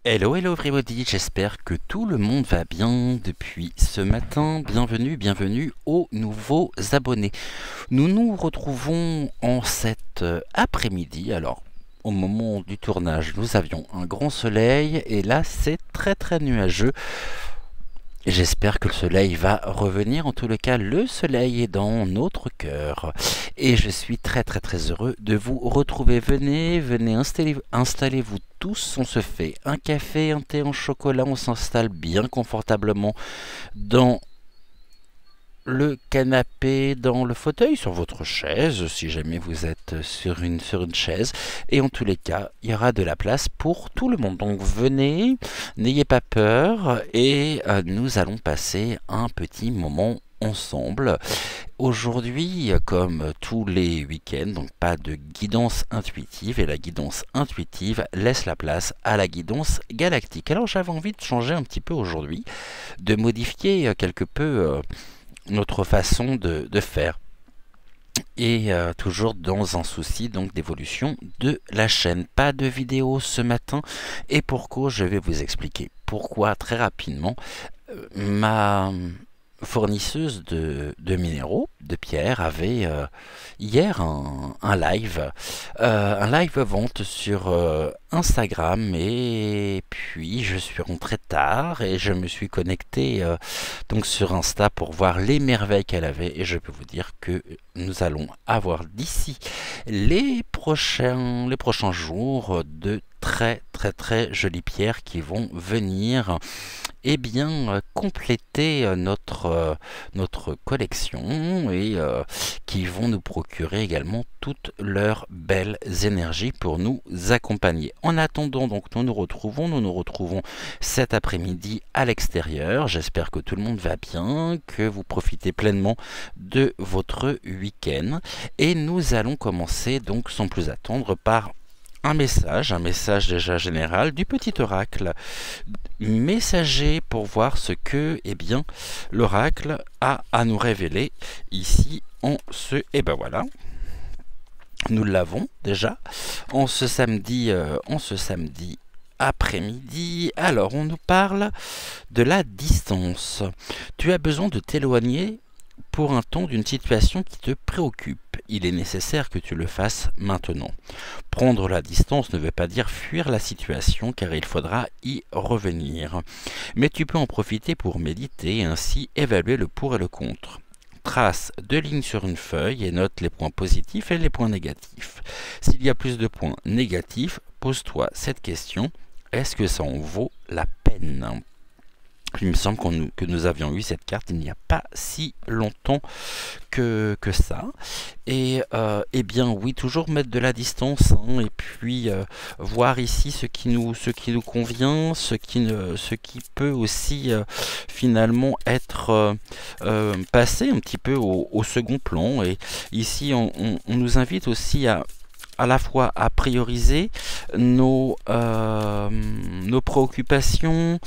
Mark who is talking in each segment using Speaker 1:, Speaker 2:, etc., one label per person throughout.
Speaker 1: Hello, hello everybody, j'espère que tout le monde va bien depuis ce matin. Bienvenue aux nouveaux abonnés. Nous nous retrouvons en cet après-midi. Alors, au moment du tournage, nous avions un grand soleil et là, c'est très nuageux. J'espère que le soleil va revenir. En tout le cas, le soleil est dans notre cœur. Et je suis très heureux de vous retrouver. Venez, installez-vous tous. On se fait un café, un thé en chocolat. On s'installe bien confortablement dans le canapé, dans le fauteuil, sur votre chaise, si jamais vous êtes sur une chaise. Et en tous les cas, il y aura de la place pour tout le monde. Donc venez, n'ayez pas peur et nous allons passer un petit moment ensemble. Aujourd'hui, comme tous les week-ends, donc pas de guidance intuitive, et la guidance intuitive laisse la place à la guidance galactique. Alors j'avais envie de changer un petit peu aujourd'hui, de modifier quelque peu notre façon de faire. Et toujours dans un souci donc d'évolution de la chaîne. Pas de vidéo ce matin et pour cause, je vais vous expliquer pourquoi très rapidement. Ma fournisseuse de minéraux, de pierre, avait hier un live vente sur Instagram, et puis je suis rentré tard et je me suis connecté donc sur Insta pour voir les merveilles qu'elle avait, et je peux vous dire que nous allons avoir d'ici les prochains jours de très jolies pierres qui vont venir compléter notre collection, et qui vont nous procurer également toutes leurs belles énergies pour nous accompagner. En attendant, donc, nous nous retrouvons cet après-midi à l'extérieur. J'espère que tout le monde va bien, que vous profitez pleinement de votre week-end, et nous allons commencer donc sans plus attendre par un message déjà général du petit oracle messager, pour voir ce que l'oracle a à nous révéler ici en ce... Et ben voilà, nous l'avons déjà en ce samedi après-midi. Alors on nous parle de la distance. Tu as besoin de t'éloigner pour un temps d'une situation qui te préoccupe. Il est nécessaire que tu le fasses maintenant. Prendre la distance ne veut pas dire fuir la situation, car il faudra y revenir. Mais tu peux en profiter pour méditer et ainsi évaluer le pour et le contre. Trace 2 lignes sur une feuille et note les points positifs et les points négatifs. S'il y a plus de points négatifs, pose-toi cette question: est-ce que ça en vaut la peine? Il me semble que nous avions eu cette carte il n'y a pas si longtemps que ça. Et oui, toujours mettre de la distance, hein, et puis voir ici ce qui nous convient, ce qui peut aussi finalement être passé un petit peu au second plan. Et ici, on nous invite aussi à la fois à prioriser nos préoccupations,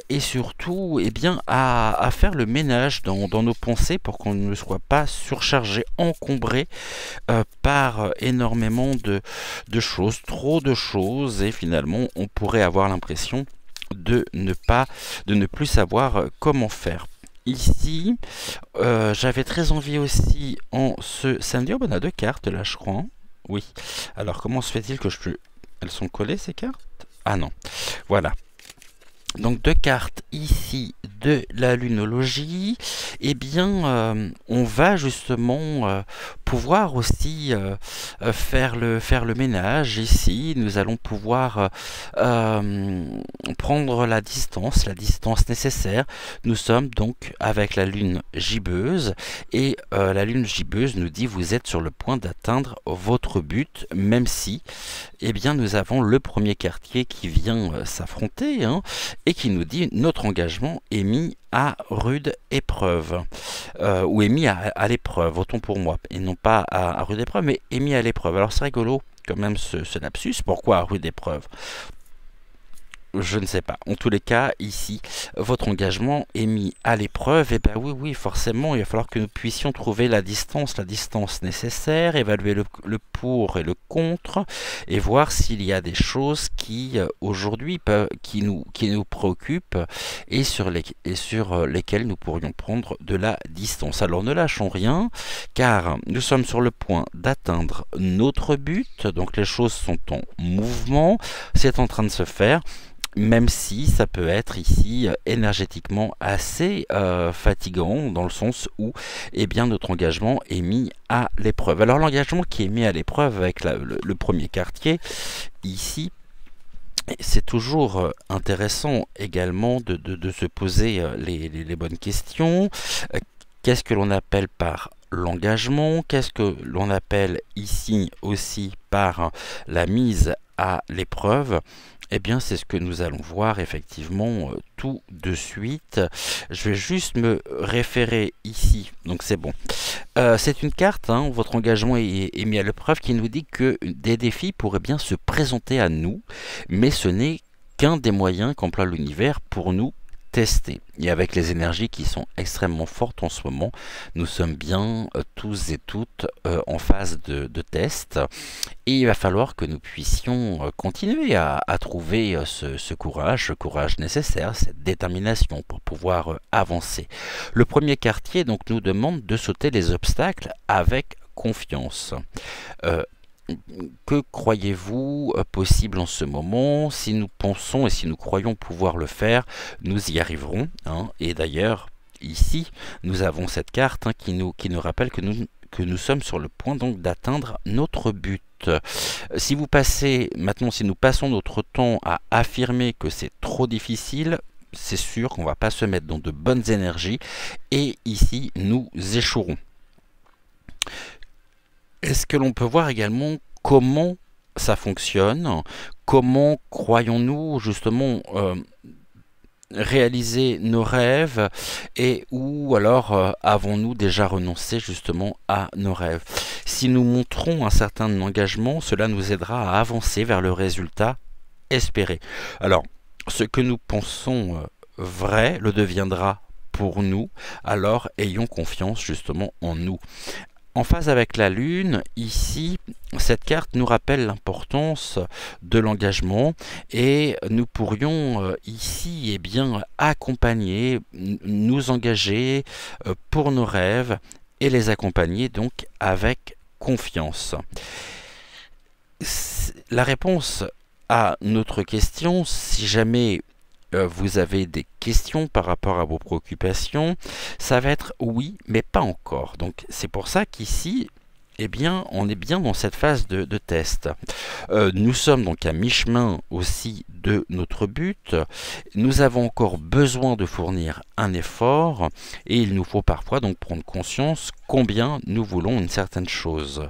Speaker 1: et surtout à faire le ménage dans nos pensées pour qu'on ne soit pas surchargé, encombré par énormément de choses, trop de choses, et finalement on pourrait avoir l'impression de ne plus savoir comment faire. Ici, j'avais très envie aussi en ce samedi. Oh, ben, on a 2 cartes là, je crois, hein. Oui. Alors, comment se fait-il que je peux... Elles sont collées, ces cartes? Ah non. Voilà. Donc 2 cartes ici de la lunologie. On va justement pouvoir aussi faire le ménage. Ici, nous allons pouvoir prendre la distance nécessaire. Nous sommes donc avec la lune gibbeuse, et la lune gibbeuse nous dit: vous êtes sur le point d'atteindre votre but, même si nous avons le premier quartier qui vient s'affronter, hein, et qui nous dit: notre engagement est mis à rude épreuve, ou est mis à l'épreuve, autant pour moi, et non pas à rude épreuve, mais est mis à l'épreuve. Alors c'est rigolo quand même ce lapsus. Pourquoi à rude épreuve? Je ne sais pas. En tous les cas, ici, votre engagement est mis à l'épreuve. Et bien oui, oui, forcément, il va falloir que nous puissions trouver la distance nécessaire, évaluer le pour et le contre, et voir s'il y a des choses qui, aujourd'hui, qui nous préoccupent et sur lesquelles nous pourrions prendre de la distance. Alors ne lâchons rien, car nous sommes sur le point d'atteindre notre but. Donc les choses sont en mouvement, c'est en train de se faire. Même si ça peut être ici énergétiquement assez fatigant, dans le sens où eh bien, notre engagement est mis à l'épreuve. Alors l'engagement qui est mis à l'épreuve avec le premier quartier, ici, c'est toujours intéressant également de se poser les bonnes questions. Qu'est-ce que l'on appelle par l'engagement? Qu'est-ce que l'on appelle ici aussi par la mise à l'épreuve? Eh bien, c'est ce que nous allons voir effectivement tout de suite. Je vais juste me référer ici, donc c'est bon. C'est une carte, hein, votre engagement est mis à l'épreuve, qui nous dit que des défis pourraient bien se présenter à nous, mais ce n'est qu'un des moyens qu'emploie l'univers pour nous tester. Et avec les énergies qui sont extrêmement fortes en ce moment, nous sommes bien tous et toutes en phase de test. Et il va falloir que nous puissions continuer à trouver ce courage nécessaire, cette détermination pour pouvoir avancer. Le premier quartier donc nous demande de sauter les obstacles avec confiance. Que croyez-vous possible en ce moment? Si nous pensons et si nous croyons pouvoir le faire, nous y arriverons, hein. Et d'ailleurs, ici, nous avons cette carte, hein, qui nous rappelle que nous sommes sur le point donc d'atteindre notre but. Si nous passons notre temps à affirmer que c'est trop difficile, c'est sûr qu'on ne va pas se mettre dans de bonnes énergies et ici, nous échouerons. Est-ce que l'on peut voir également comment ça fonctionne? Comment croyons-nous justement réaliser nos rêves, et ou alors avons-nous déjà renoncé justement à nos rêves? Si nous montrons un certain engagement, cela nous aidera à avancer vers le résultat espéré. Alors, ce que nous pensons vrai le deviendra pour nous, alors ayons confiance justement en nous. En phase avec la Lune, ici, cette carte nous rappelle l'importance de l'engagement, et nous pourrions ici eh bien, accompagner, nous engager pour nos rêves et les accompagner donc avec confiance. La réponse à notre question, si jamais vous avez des questions par rapport à vos préoccupations, ça va être oui, mais pas encore. Donc c'est pour ça qu'ici, eh bien, on est bien dans cette phase de test. Nous sommes donc à mi-chemin aussi de notre but. Nous avons encore besoin de fournir un effort, et il nous faut parfois donc prendre conscience combien nous voulons une certaine chose.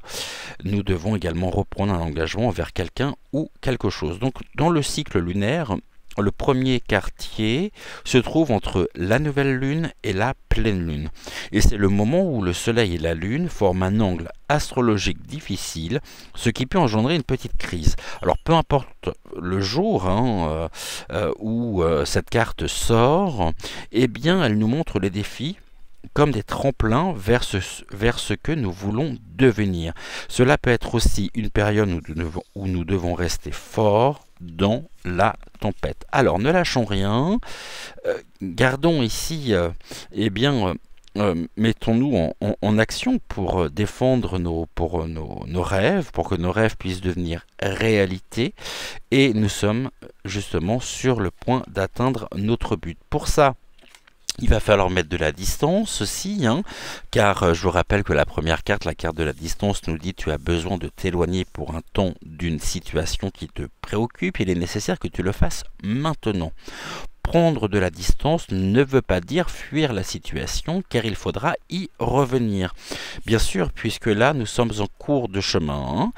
Speaker 1: Nous devons également reprendre un engagement envers quelqu'un ou quelque chose. Donc dans le cycle lunaire, le premier quartier se trouve entre la nouvelle lune et la pleine lune. Et c'est le moment où le soleil et la lune forment un angle astrologique difficile, ce qui peut engendrer une petite crise. Alors peu importe le jour où cette carte sort, eh bien elle nous montre les défis comme des tremplins vers ce que nous voulons devenir. Cela peut être aussi une période où nous devons rester forts dans la tempête. Alors ne lâchons rien, gardons ici, mettons-nous en action pour défendre nos rêves, pour que nos rêves puissent devenir réalité, et nous sommes justement sur le point d'atteindre notre but. Pour ça, il va falloir mettre de la distance aussi, hein, car je vous rappelle que la première carte, la carte de la distance, nous dit tu as besoin de t'éloigner pour un temps d'une situation qui te préoccupe. Il est nécessaire que tu le fasses maintenant. prendre de la distance ne veut pas dire fuir la situation, car il faudra y revenir. Bien sûr, puisque là, nous sommes en cours de chemin,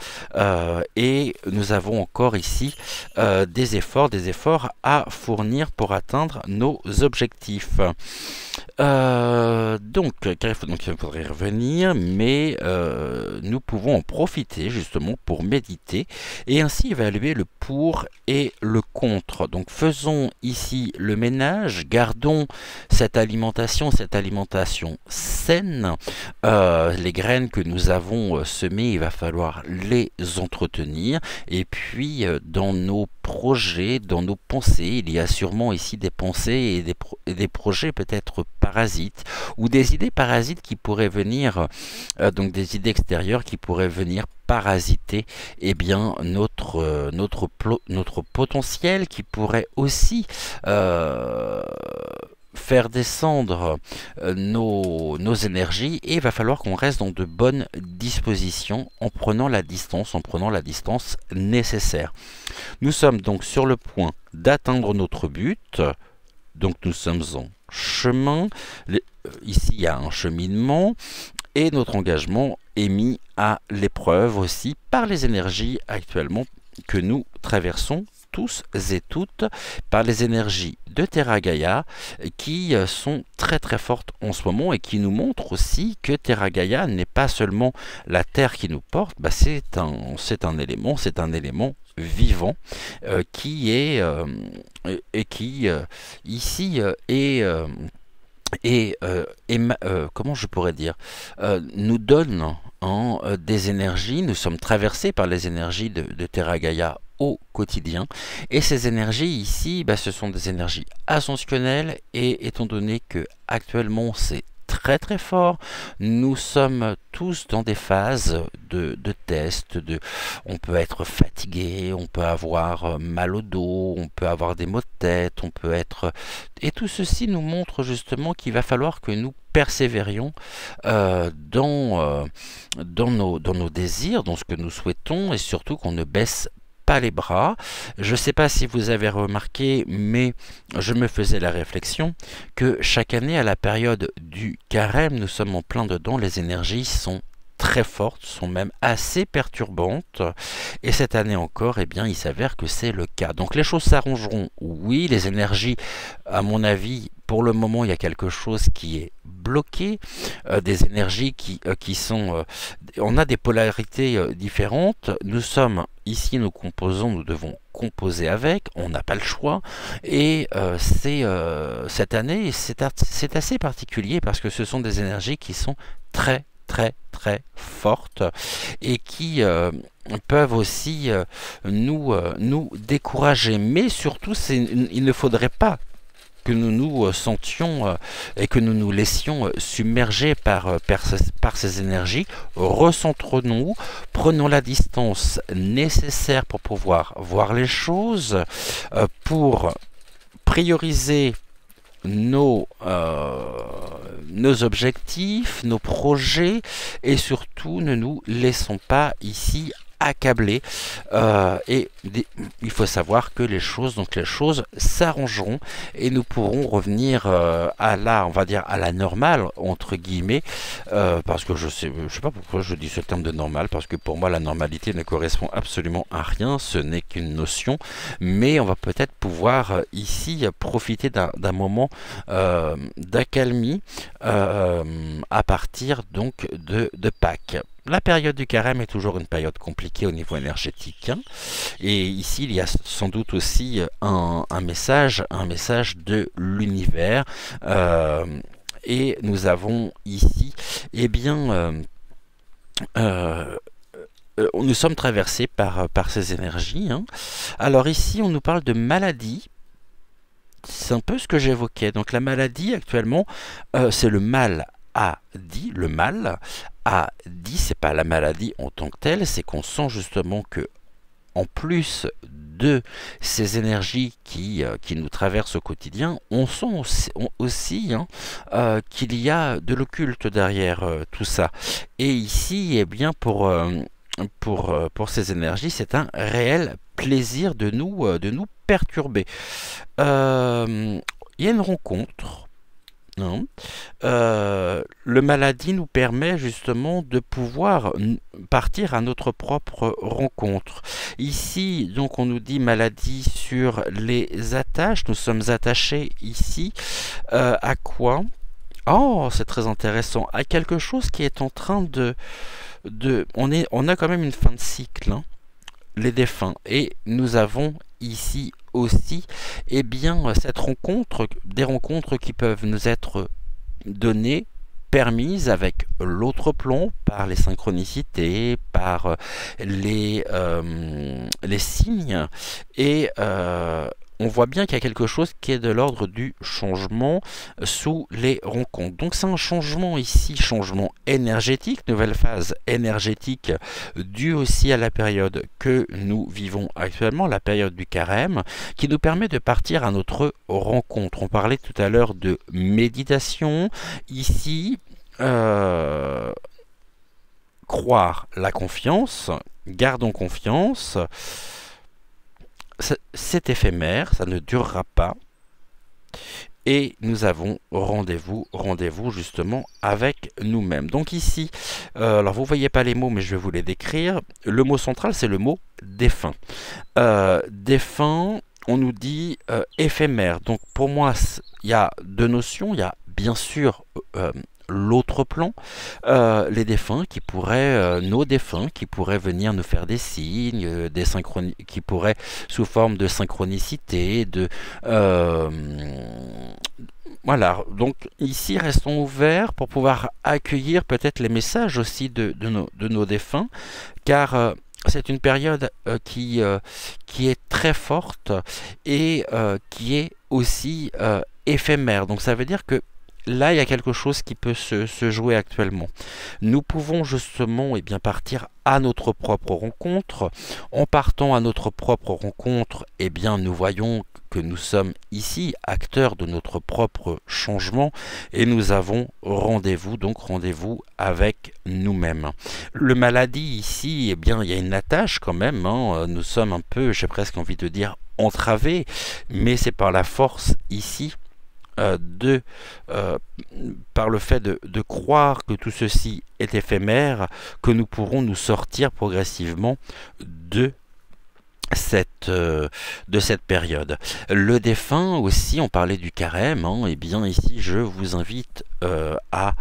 Speaker 1: et nous avons encore ici des efforts à fournir pour atteindre nos objectifs. Donc, il faudrait revenir, mais nous pouvons en profiter justement pour méditer et ainsi évaluer le pour et le contre. Donc faisons ici le ménage, gardons cette alimentation saine. Les graines que nous avons semées, il va falloir les entretenir. Et puis dans nos projets, dans nos pensées, il y a sûrement ici des pensées et des projets peut-être parasites ou des idées parasites qui pourraient venir, donc des idées extérieures qui pourraient venir parasiter notre potentiel, qui pourrait aussi faire descendre nos énergies, et il va falloir qu'on reste dans de bonnes dispositions en prenant la distance nécessaire. Nous sommes donc sur le point d'atteindre notre but, donc nous sommes en chemin. Ici il y a un cheminement et notre engagement est mis à l'épreuve aussi par les énergies actuellement que nous traversons tous et toutes, par les énergies de Terra Gaia qui sont très très fortes en ce moment et qui nous montrent aussi que Terra Gaia n'est pas seulement la Terre qui nous porte, c'est un élément vivant qui est et qui ici comment je pourrais dire, nous donne des énergies. Nous sommes traversés par les énergies de Terra Gaia au quotidien, et ces énergies ici, ce sont des énergies ascensionnelles, et étant donné que actuellement c'est très très fort, nous sommes tous dans des phases de test, on peut être fatigué, on peut avoir mal au dos, on peut avoir des maux de tête, on peut être... Et tout ceci nous montre justement qu'il va falloir que nous persévérions dans nos désirs, dans ce que nous souhaitons, et surtout qu'on ne baisse pas les bras. Je ne sais pas si vous avez remarqué, mais je me faisais la réflexion que chaque année, à la période du carême, nous sommes en plein dedans, les énergies sont très fortes, sont même assez perturbantes, et cette année encore, il s'avère que c'est le cas. Donc les choses s'arrangeront, oui, les énergies, à mon avis, pour le moment, il y a quelque chose qui est bloqué, des énergies qui sont... on a des polarités différentes, nous sommes ici, nous composons, nous devons composer avec, on n'a pas le choix, et cette année, c'est assez particulier parce que ce sont des énergies qui sont très très très fortes et qui peuvent aussi nous décourager, mais surtout il ne faudrait pas que nous nous sentions et que nous nous laissions submerger par ces énergies. Recentrons-nous, prenons la distance nécessaire pour pouvoir voir les choses, pour prioriser nos objectifs, nos projets, et surtout ne nous laissons pas ici accabler, et il faut savoir que les choses s'arrangeront et nous pourrons revenir on va dire à la normale entre guillemets, parce que je sais pas pourquoi je dis ce terme de normal, parce que pour moi la normalité ne correspond absolument à rien, ce n'est qu'une notion, mais on va peut-être pouvoir ici profiter d'un moment d'accalmie à partir donc de Pâques. La période du carême est toujours une période compliquée au niveau énergétique, et ici il y a sans doute aussi un message de l'univers, et nous avons ici nous sommes traversés par ces énergies. Alors ici on nous parle de maladie. C'est un peu ce que j'évoquais. Donc la maladie actuellement, c'est le mal a dit, c'est pas la maladie en tant que telle, c'est qu'on sent justement que en plus de ces énergies qui nous traversent au quotidien, on sent aussi qu'il y a de l'occulte derrière tout ça. Et ici, pour ces énergies, c'est un réel plaisir de nous perturbé. Il y a une rencontre. Hein. Le maladie nous permet justement de pouvoir partir à notre propre rencontre. Ici, donc, on nous dit maladie sur les attaches. Nous sommes attachés ici à quoi? Oh, c'est très intéressant. À quelque chose qui est en train on a quand même une fin de cycle, hein, les défunts. Et nous avons ici aussi, eh bien, cette rencontre, des rencontres qui peuvent nous être données, permises avec l'autre plan, par les synchronicités, par les signes, et on voit bien qu'il y a quelque chose qui est de l'ordre du changement sous les rencontres. Donc c'est un changement ici, changement énergétique, nouvelle phase énergétique due aussi à la période que nous vivons actuellement, la période du carême, qui nous permet de partir à notre rencontre. On parlait tout à l'heure de méditation. Ici, croire la confiance, gardons confiance. C'est éphémère, ça ne durera pas. Et nous avons rendez-vous justement avec nous-mêmes. Donc ici, alors vous ne voyez pas les mots, mais je vais vous les décrire. Le mot central, c'est le mot défunt. Défunt, on nous dit éphémère. Donc pour moi, il y a deux notions. Il y a bien sûr l'autre plan, les défunts qui pourraient, nos défunts qui pourraient venir nous faire des signes, qui pourraient sous forme de synchronicité, voilà, donc ici restons ouverts pour pouvoir accueillir peut-être les messages aussi de nos défunts, car c'est une période qui est très forte et qui est aussi éphémère. Donc ça veut dire que là, il y a quelque chose qui peut se jouer actuellement. Nous pouvons justement bien, partir à notre propre rencontre. En partant à notre propre rencontre, bien, nous voyons que nous sommes ici acteurs de notre propre changement et nous avons rendez-vous, donc rendez-vous avec nous-mêmes. Le maladie ici, bien, il y a une attache quand même. Hein. Nous sommes un peu, j'ai presque envie de dire, entravés, mais c'est par la force ici par le fait de croire que tout ceci est éphémère, que nous pourrons nous sortir progressivement de cette période. Le défunt aussi, on parlait du carême, hein, et bien ici je vous invite à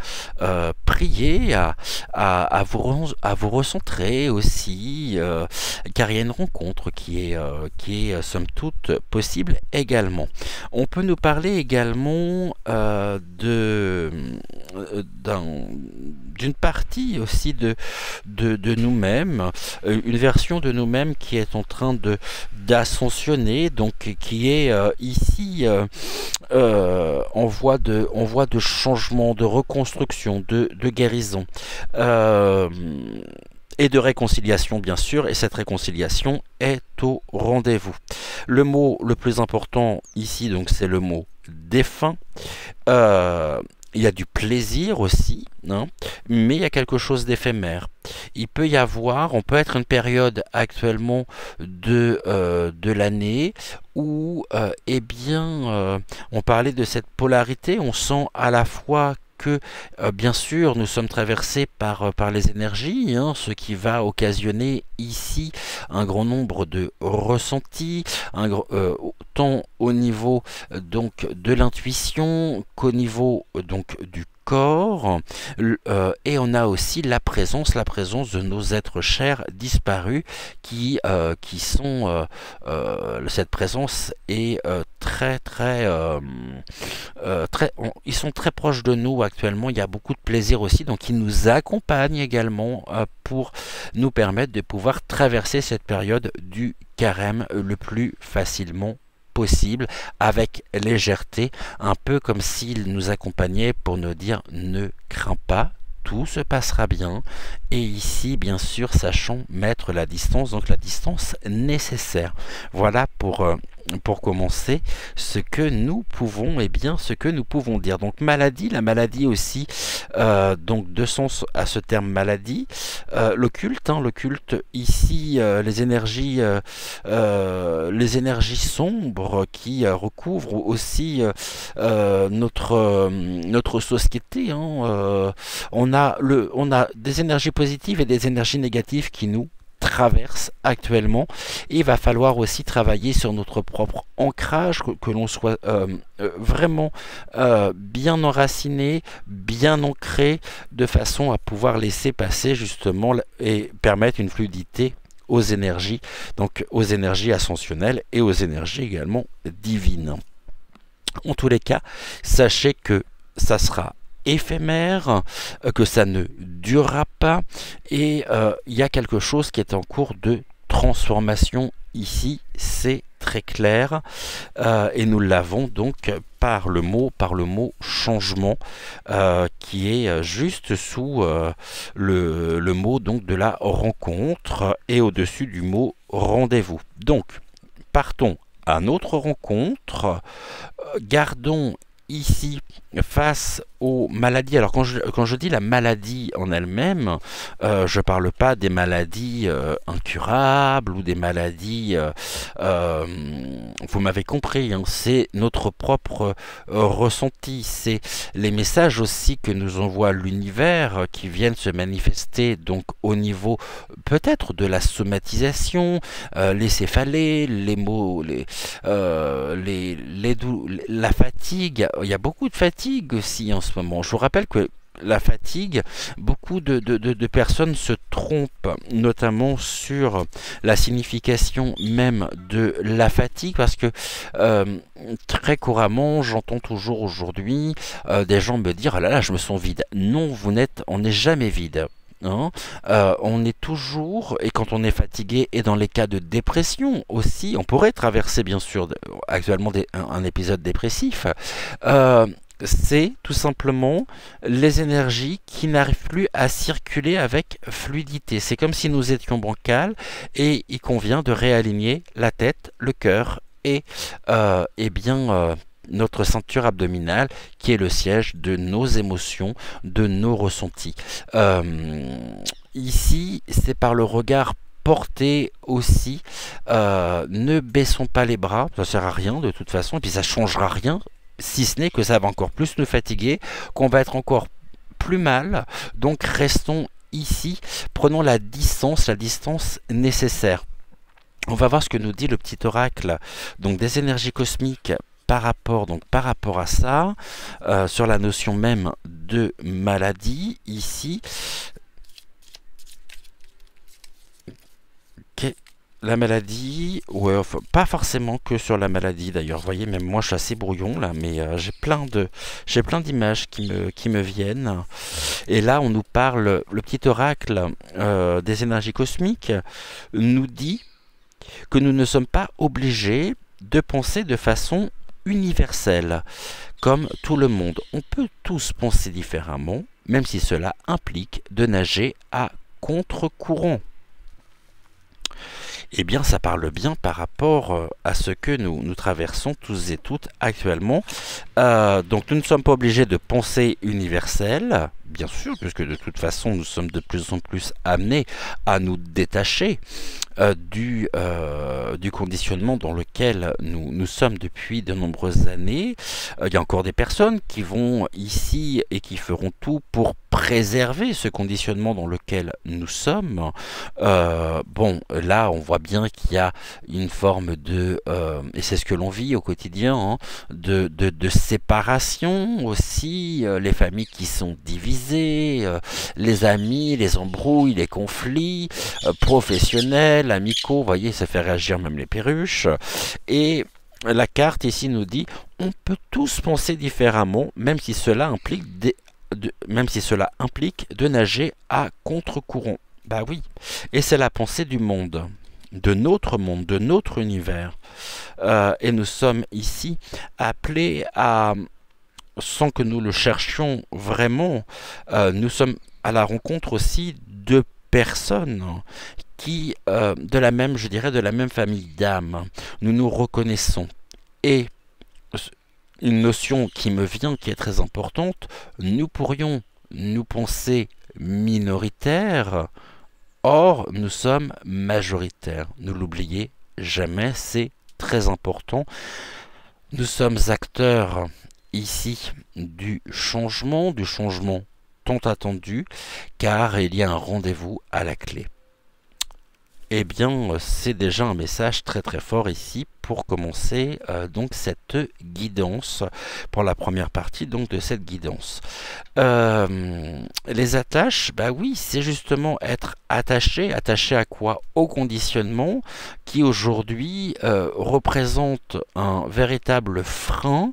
Speaker 1: prier, à vous recentrer aussi, car il y a une rencontre qui est somme toute possible également. On peut nous parler également d'une partie aussi de nous-mêmes, une version de nous-mêmes qui est en train d'ascensionner, donc qui est ici en voie de changement, de reconstruction, de guérison et de réconciliation bien sûr, et cette réconciliation est au rendez-vous. Le mot le plus important ici, donc, c'est le mot défunt. Il y a du plaisir aussi, hein, mais il y a quelque chose d'éphémère. Il peut y avoir, on peut être une période actuellement de l'année où, eh bien, on parlait de cette polarité, on sent à la fois que, bien sûr, nous sommes traversés par les énergies, hein, ce qui va occasionner ici un grand nombre de ressentis, tant au niveau donc de l'intuition qu'au niveau donc du corps, et on a aussi la présence de nos êtres chers disparus qui sont cette présence est ils sont très proches de nous actuellement. Il y a beaucoup de plaisir aussi, donc ils nous accompagnent également pour nous permettre de pouvoir traverser cette période du carême le plus facilement possible, avec légèreté, un peu comme s'il nous accompagnait pour nous dire ne crains pas, tout se passera bien. Et ici, bien sûr, sachons mettre la distance, donc la distance nécessaire. Voilà pour pour commencer, ce que nous pouvons, eh bien, ce que nous pouvons dire. Donc maladie, la maladie aussi, donc deux sens à ce terme maladie. L'occulte, hein, l'occulte ici, les énergies sombres qui recouvrent aussi notre société. Hein, on a des énergies positives et des énergies négatives qui nous traverse actuellement, et il va falloir aussi travailler sur notre propre ancrage, que l'on soit vraiment bien enraciné, bien ancré, de façon à pouvoir laisser passer justement et permettre une fluidité aux énergies, donc aux énergies ascensionnelles et aux énergies également divines. En tous les cas, sachez que ça sera éphémère, que ça ne durera pas, et il y a quelque chose qui est en cours de transformation ici, c'est très clair, et nous l'avons donc par le mot changement, qui est juste sous le mot donc de la rencontre et au-dessus du mot rendez-vous. Donc partons à notre rencontre, gardons ici face aux maladies. Alors quand je dis la maladie en elle-même, je parle pas des maladies incurables ou des maladies, vous m'avez compris, hein, c'est notre propre ressenti, c'est les messages aussi que nous envoie l'univers qui viennent se manifester donc au niveau peut-être de la somatisation, les céphalées, les maux, la fatigue. Il y a beaucoup de fatigue aussi en ce moment. Je vous rappelle que la fatigue, beaucoup de personnes se trompent, notamment sur la signification même de la fatigue, parce que très couramment, j'entends toujours aujourd'hui des gens me dire « Oh là là, je me sens vide ». Non, on n'est jamais vide. Hein, on est toujours, et quand on est fatigué, et dans les cas de dépression aussi, on pourrait traverser bien sûr actuellement un épisode dépressif, c'est tout simplement les énergies qui n'arrivent plus à circuler avec fluidité. C'est comme si nous étions bancals, et il convient de réaligner la tête, le cœur et notre ceinture abdominale, qui est le siège de nos émotions, de nos ressentis. Ici, c'est par le regard porté aussi. Ne baissons pas les bras, ça sert à rien de toute façon, et puis ça changera rien, si ce n'est que ça va encore plus nous fatiguer, qu'on va être encore plus mal. Donc restons ici, prenons la distance nécessaire. On va voir ce que nous dit le petit oracle donc des énergies cosmiques par rapport à ça, sur la notion même de maladie, ici. La maladie, ouais, enfin, pas forcément que sur la maladie d'ailleurs, vous voyez, même moi je suis assez brouillon là, mais j'ai plein d'images qui me viennent. Et là on nous parle, le petit oracle des énergies cosmiques nous dit que nous ne sommes pas obligés de penser de façon universelle, comme tout le monde. On peut tous penser différemment, même si cela implique de nager à contre-courant. Eh bien, ça parle bien par rapport à ce que nous traversons tous et toutes actuellement. Donc, nous ne sommes pas obligés de penser universel, bien sûr, puisque de toute façon, nous sommes de plus en plus amenés à nous détacher du conditionnement dans lequel nous sommes depuis de nombreuses années. Il y a encore des personnes qui vont ici et qui feront tout pour préserver ce conditionnement dans lequel nous sommes. Bon, là, on voit bien qu'il y a une forme de, et c'est ce que l'on vit au quotidien, hein, de séparation aussi, les familles qui sont divisées, les amis, les embrouilles, les conflits professionnels, amicaux, vous voyez, ça fait réagir même les perruches. Et la carte ici nous dit, on peut tous penser différemment, même si cela implique de nager à contre-courant. Bah oui, et c'est la pensée du monde, de notre univers. Et nous sommes ici appelés à, sans que nous le cherchions vraiment, nous sommes à la rencontre aussi de personnes qui, de la même, je dirais, de la même famille d'âme, nous nous reconnaissons. Et une notion qui me vient, qui est très importante, nous pourrions nous penser minoritaires, or nous sommes majoritaires. Ne l'oubliez jamais, c'est très important. Nous sommes acteurs ici du changement tant attendu, car il y a un rendez-vous à la clé. Eh bien, c'est déjà un message très très fort ici pour commencer donc cette guidance, pour la première partie donc de cette guidance. Les attaches, bah oui, c'est justement être attaché. Attaché à quoi? Au conditionnement, qui aujourd'hui représente un véritable frein,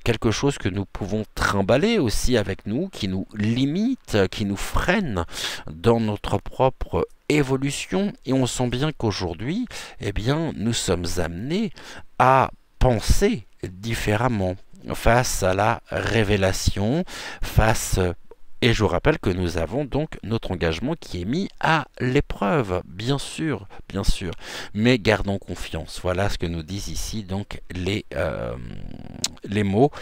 Speaker 1: quelque chose que nous pouvons trimballer aussi avec nous, qui nous limite, qui nous freine dans notre propre évolution. Et on sent bien qu'aujourd'hui, eh bien, nous sommes amenés à penser différemment face à la révélation, et je vous rappelle que nous avons donc notre engagement qui est mis à l'épreuve, bien sûr, mais gardons confiance. Voilà ce que nous disent ici donc les mots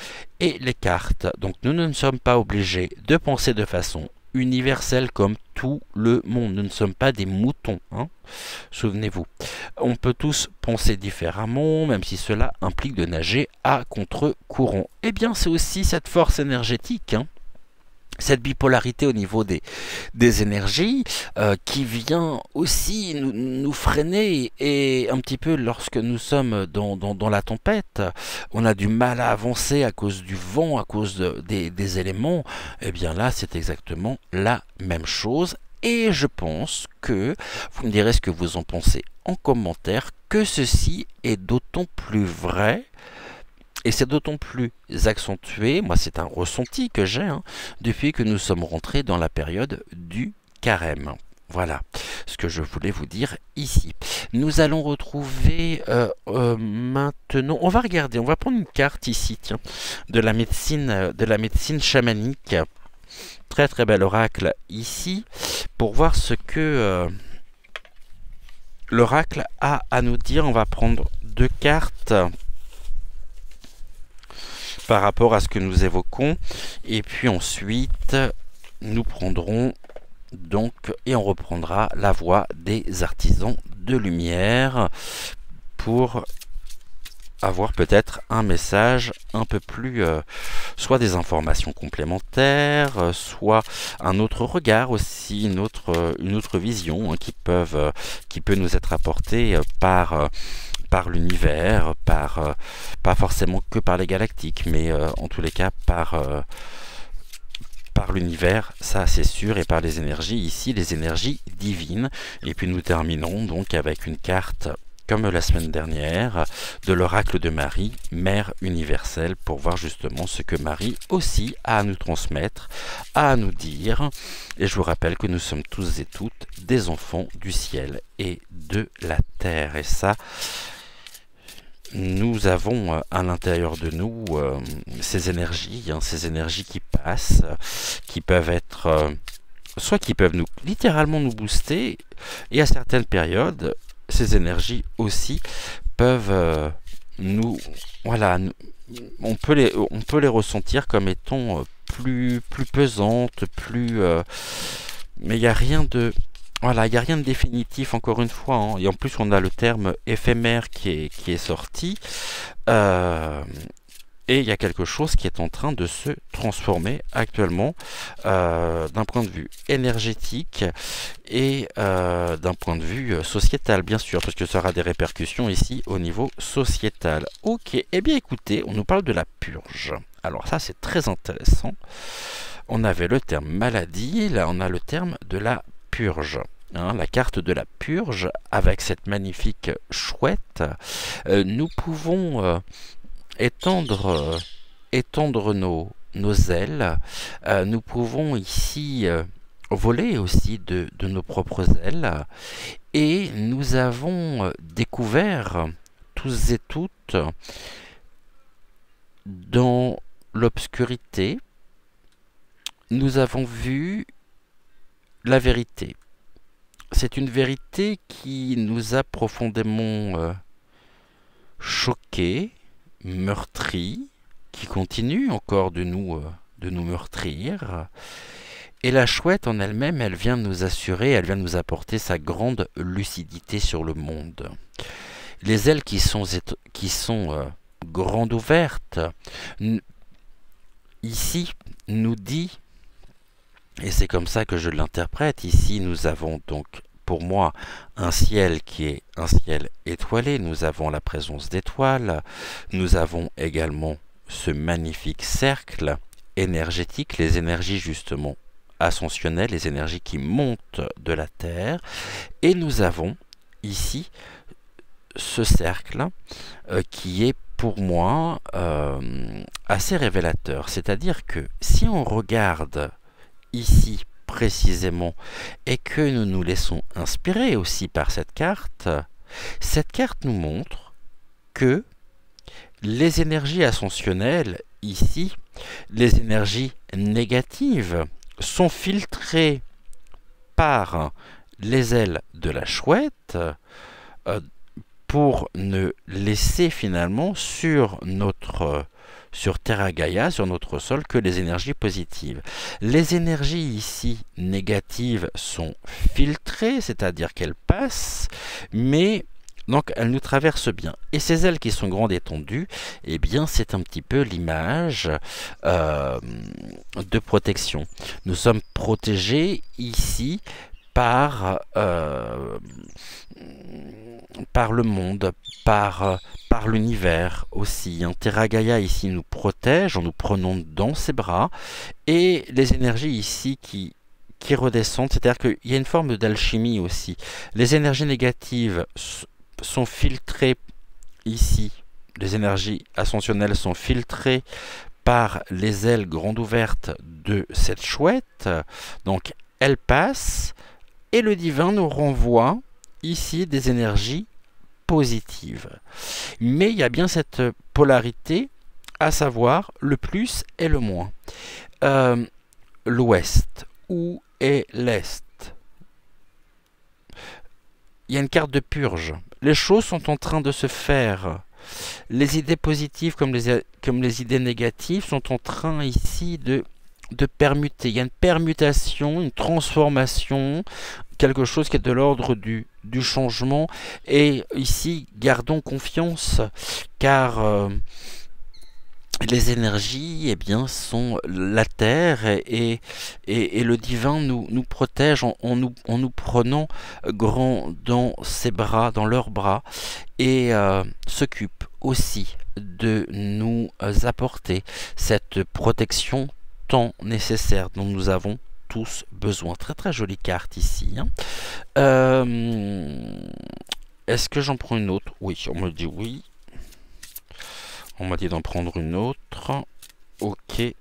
Speaker 1: et les cartes. Donc nous ne sommes pas obligés de penser de façon universelle comme tout le monde. Nous ne sommes pas des moutons, hein. Souvenez-vous. On peut tous penser différemment, même si cela implique de nager à contre-courant. Eh bien, c'est aussi cette force énergétique, hein, cette bipolarité au niveau des énergies qui vient aussi nous freiner, et un petit peu lorsque nous sommes dans la tempête, on a du mal à avancer à cause du vent, à cause des éléments. Eh bien là, c'est exactement la même chose. Et je pense que vous me direz ce que vous en pensez en commentaire, que ceci est d'autant plus vrai. Et c'est d'autant plus accentué, moi c'est un ressenti que j'ai, hein, depuis que nous sommes rentrés dans la période du carême. Voilà ce que je voulais vous dire ici. Nous allons retrouver maintenant, on va regarder, on va prendre une carte ici, tiens, de la médecine chamanique. Très très bel oracle ici, pour voir ce que l'oracle a à nous dire. On va prendre deux cartes par rapport à ce que nous évoquons, et puis ensuite nous prendrons donc et on reprendra la voix des artisans de lumière pour avoir peut-être un message un peu plus, soit des informations complémentaires, soit un autre regard aussi, une autre vision, hein, qui peut nous être apportée par l'univers, pas forcément que par les galactiques, mais en tous les cas par l'univers, ça c'est sûr, et par les énergies, ici les énergies divines. Et puis nous terminons donc avec une carte, comme la semaine dernière, de l'oracle de Marie, Mère universelle, pour voir justement ce que Marie aussi a à nous transmettre, a à nous dire. Et je vous rappelle que nous sommes tous et toutes des enfants du ciel et de la terre. Et ça, nous avons à l'intérieur de nous ces énergies, hein, ces énergies qui passent, qui peuvent être, soit qui peuvent nous littéralement nous booster, et à certaines périodes, ces énergies aussi peuvent voilà, on peut les ressentir comme étant plus pesantes, mais il n'y a rien de voilà, il n'y a rien de définitif, encore une fois, hein. Et en plus, on a le terme éphémère qui est sorti. Euh, et il y a quelque chose qui est en train de se transformer actuellement, d'un point de vue énergétique et d'un point de vue sociétal, bien sûr, parce que ça aura des répercussions ici au niveau sociétal. Ok, eh bien écoutez, on nous parle de la purge. Alors ça, c'est très intéressant. On avait le terme maladie, là on a le terme de la purge. Hein, la carte de la purge, avec cette magnifique chouette, nous pouvons étendre nos ailes. Nous pouvons ici voler aussi de nos propres ailes. Et nous avons découvert, tous et toutes, dans l'obscurité, nous avons vu la vérité. c'est une vérité qui nous a profondément choqués, meurtris, qui continue encore de nous meurtrir. Et la chouette en elle-même, elle vient nous assurer, elle vient nous apporter sa grande lucidité sur le monde. Les ailes qui sont grandes ouvertes, ici, nous dit, et c'est comme ça que je l'interprète, ici nous avons donc, pour moi, un ciel qui est un ciel étoilé, nous avons la présence d'étoiles, nous avons également ce magnifique cercle énergétique, les énergies justement ascensionnelles, les énergies qui montent de la Terre, et nous avons ici ce cercle qui est pour moi assez révélateur. C'est-à-dire que si on regarde ici précisément et que nous nous laissons inspirer aussi par cette carte nous montre que les énergies ascensionnelles ici, les énergies négatives sont filtrées par les ailes de la chouette pour ne laisser finalement sur Terra Gaia, sur notre sol, que les énergies positives. Les énergies ici négatives sont filtrées, c'est-à-dire qu'elles passent, mais donc elles nous traversent bien. Et ces ailes qui sont grandes et étendues, eh bien c'est un petit peu l'image de protection. Nous sommes protégés ici par le monde, par l'univers aussi. Terra Gaia ici nous protège en nous prenant dans ses bras, et les énergies ici qui redescendent, c'est-à-dire qu'il y a une forme d'alchimie aussi. Les énergies négatives sont filtrées ici, les énergies ascensionnelles sont filtrées par les ailes grandes ouvertes de cette chouette, donc elles passent, et le divin nous renvoie ici des énergies positives. Mais il y a bien cette polarité, à savoir le plus et le moins. L'ouest, où est l'est? Il y a une carte de purge. Les choses sont en train de se faire. Les idées positives comme les idées négatives sont en train ici de permuter. Il y a une permutation, une transformation, quelque chose qui est de l'ordre du changement. Et ici, gardons confiance, car les énergies, eh bien, sont la Terre, et le divin nous protège en nous prenant grand dans ses bras, dans leurs bras, et s'occupe aussi de nous apporter cette protection tant nécessaire dont nous avons tous besoin. Très très jolie carte ici. Est-ce que j'en prends une autre? Oui, on me dit oui. On m'a dit d'en prendre une autre. Ok. Et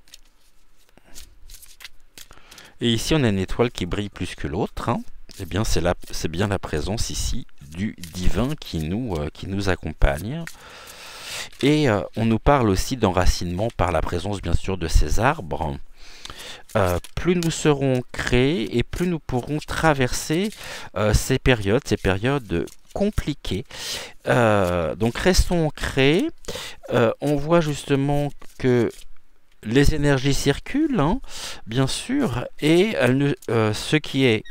Speaker 1: ici, on a une étoile qui brille plus que l'autre. Eh bien, c'est bien la présence ici du divin qui nous accompagne. Et on nous parle aussi d'enracinement par la présence, bien sûr, de ces arbres. Plus nous serons créés et plus nous pourrons traverser ces périodes compliquées. Donc restons ancrés. On voit justement que les énergies circulent, bien sûr, et ce qui est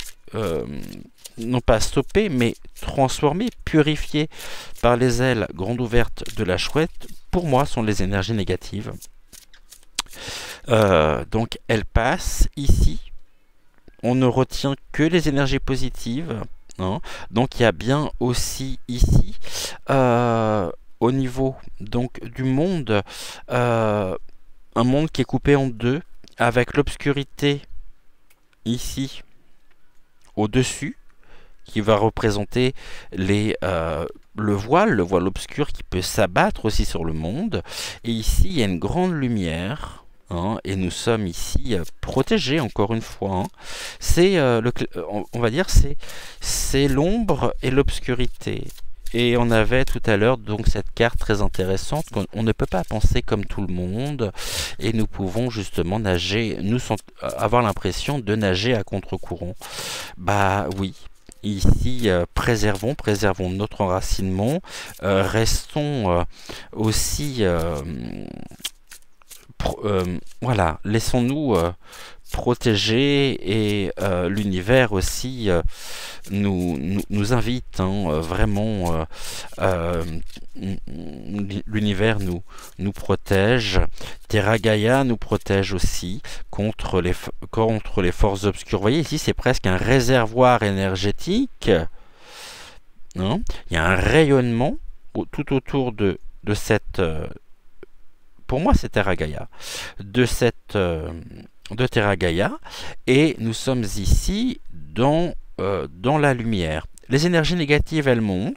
Speaker 1: non pas stoppé, mais transformé, purifié par les ailes grandes ouvertes de la chouette, pour moi, sont les énergies négatives. Donc elles passent ici. On ne retient que les énergies positives. Donc il y a bien aussi ici, au niveau donc du monde, un monde qui est coupé en deux, avec l'obscurité ici au-dessus, qui va représenter le voile obscur qui peut s'abattre aussi sur le monde. Et ici, il y a une grande lumière, et nous sommes ici protégés, encore une fois. C'est, on va dire, c'est l'ombre et l'obscurité. Et on avait tout à l'heure donc cette carte très intéressante, qu'on ne peut pas penser comme tout le monde, et nous pouvons justement nager, avoir l'impression de nager à contre-courant. Bah oui, ici, préservons notre enracinement, restons aussi, voilà, laissons-nous protéger et l'univers aussi nous invite, hein, vraiment, euh, l'univers nous protège, Terra Gaia nous protège aussi contre les forces obscures. Vous voyez ici, c'est presque un réservoir énergétique, hein. Il y a un rayonnement tout autour de cette... pour moi, c'est Terra Gaia. De Terra Gaia. Et nous sommes ici dans la lumière. Les énergies négatives, elles montent.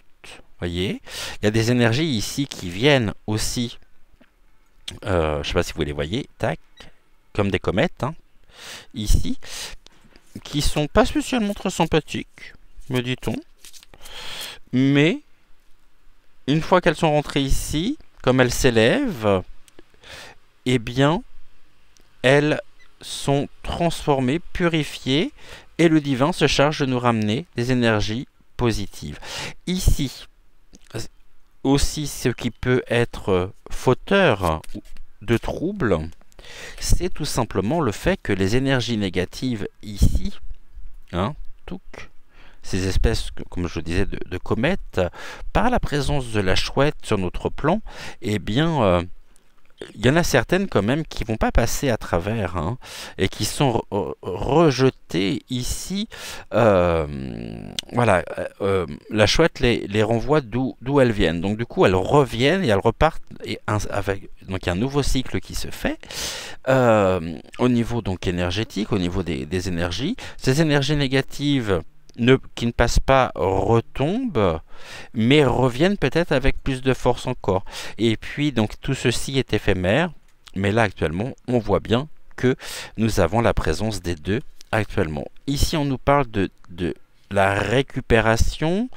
Speaker 1: Voyez, il y a des énergies ici qui viennent aussi. Je ne sais pas si vous les voyez. Tac. Comme des comètes. Hein, ici. Qui sont pas spécialement très sympathiques, me dit-on. Mais, une fois qu'elles sont rentrées ici, comme elles s'élèvent, eh bien, elles sont transformées, purifiées, et le divin se charge de nous ramener des énergies positives. Ici, aussi, ce qui peut être fauteur de troubles, c'est tout simplement le fait que les énergies négatives ici, hein, ces espèces, comme je disais, de comètes, par la présence de la chouette sur notre plan, eh bien, il y en a certaines quand même qui vont pas passer à travers, hein, et qui sont rejetées ici. Voilà, la chouette les renvoie d'où elles viennent. Donc du coup, elles reviennent et elles repartent. Donc il y a un nouveau cycle qui se fait au niveau donc énergétique, au niveau des énergies. Ces énergies négatives qui ne passent pas retombent, mais reviennent peut-être avec plus de force encore. Et puis, donc, tout ceci est éphémère, mais là, actuellement, on voit bien que nous avons la présence des deux actuellement. Ici, on nous parle de la récupération,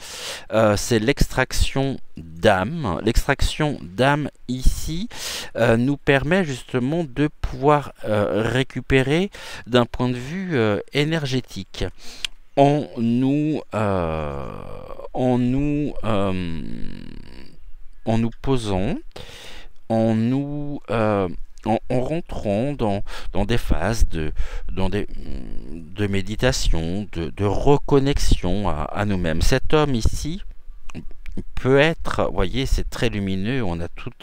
Speaker 1: c'est l'extraction d'âme. L'extraction d'âme ici nous permet justement de pouvoir récupérer d'un point de vue énergétique. En nous posant, en rentrant dans des phases de méditation, de reconnexion à nous-mêmes. Cet homme ici peut être, vous voyez, c'est très lumineux, on a tous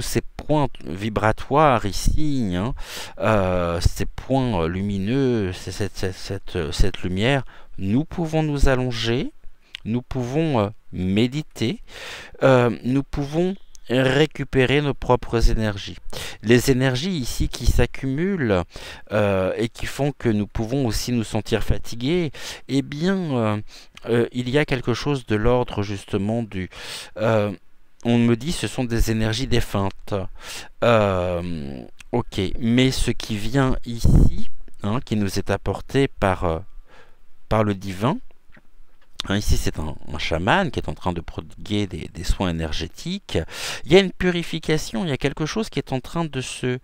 Speaker 1: ces points vibratoires ici, hein, ces points lumineux, cette lumière. Nous pouvons nous allonger, nous pouvons méditer, nous pouvons récupérer nos propres énergies. Les énergies ici qui s'accumulent et qui font que nous pouvons aussi nous sentir fatigués, eh bien, il y a quelque chose de l'ordre justement on me dit ce sont des énergies défuntes. Ok, mais ce qui vient ici, hein, qui nous est apporté par le divin, hein, ici c'est un chaman qui est en train de prodiguer des soins énergétiques. Il y a une purification, il y a quelque chose qui est en train de se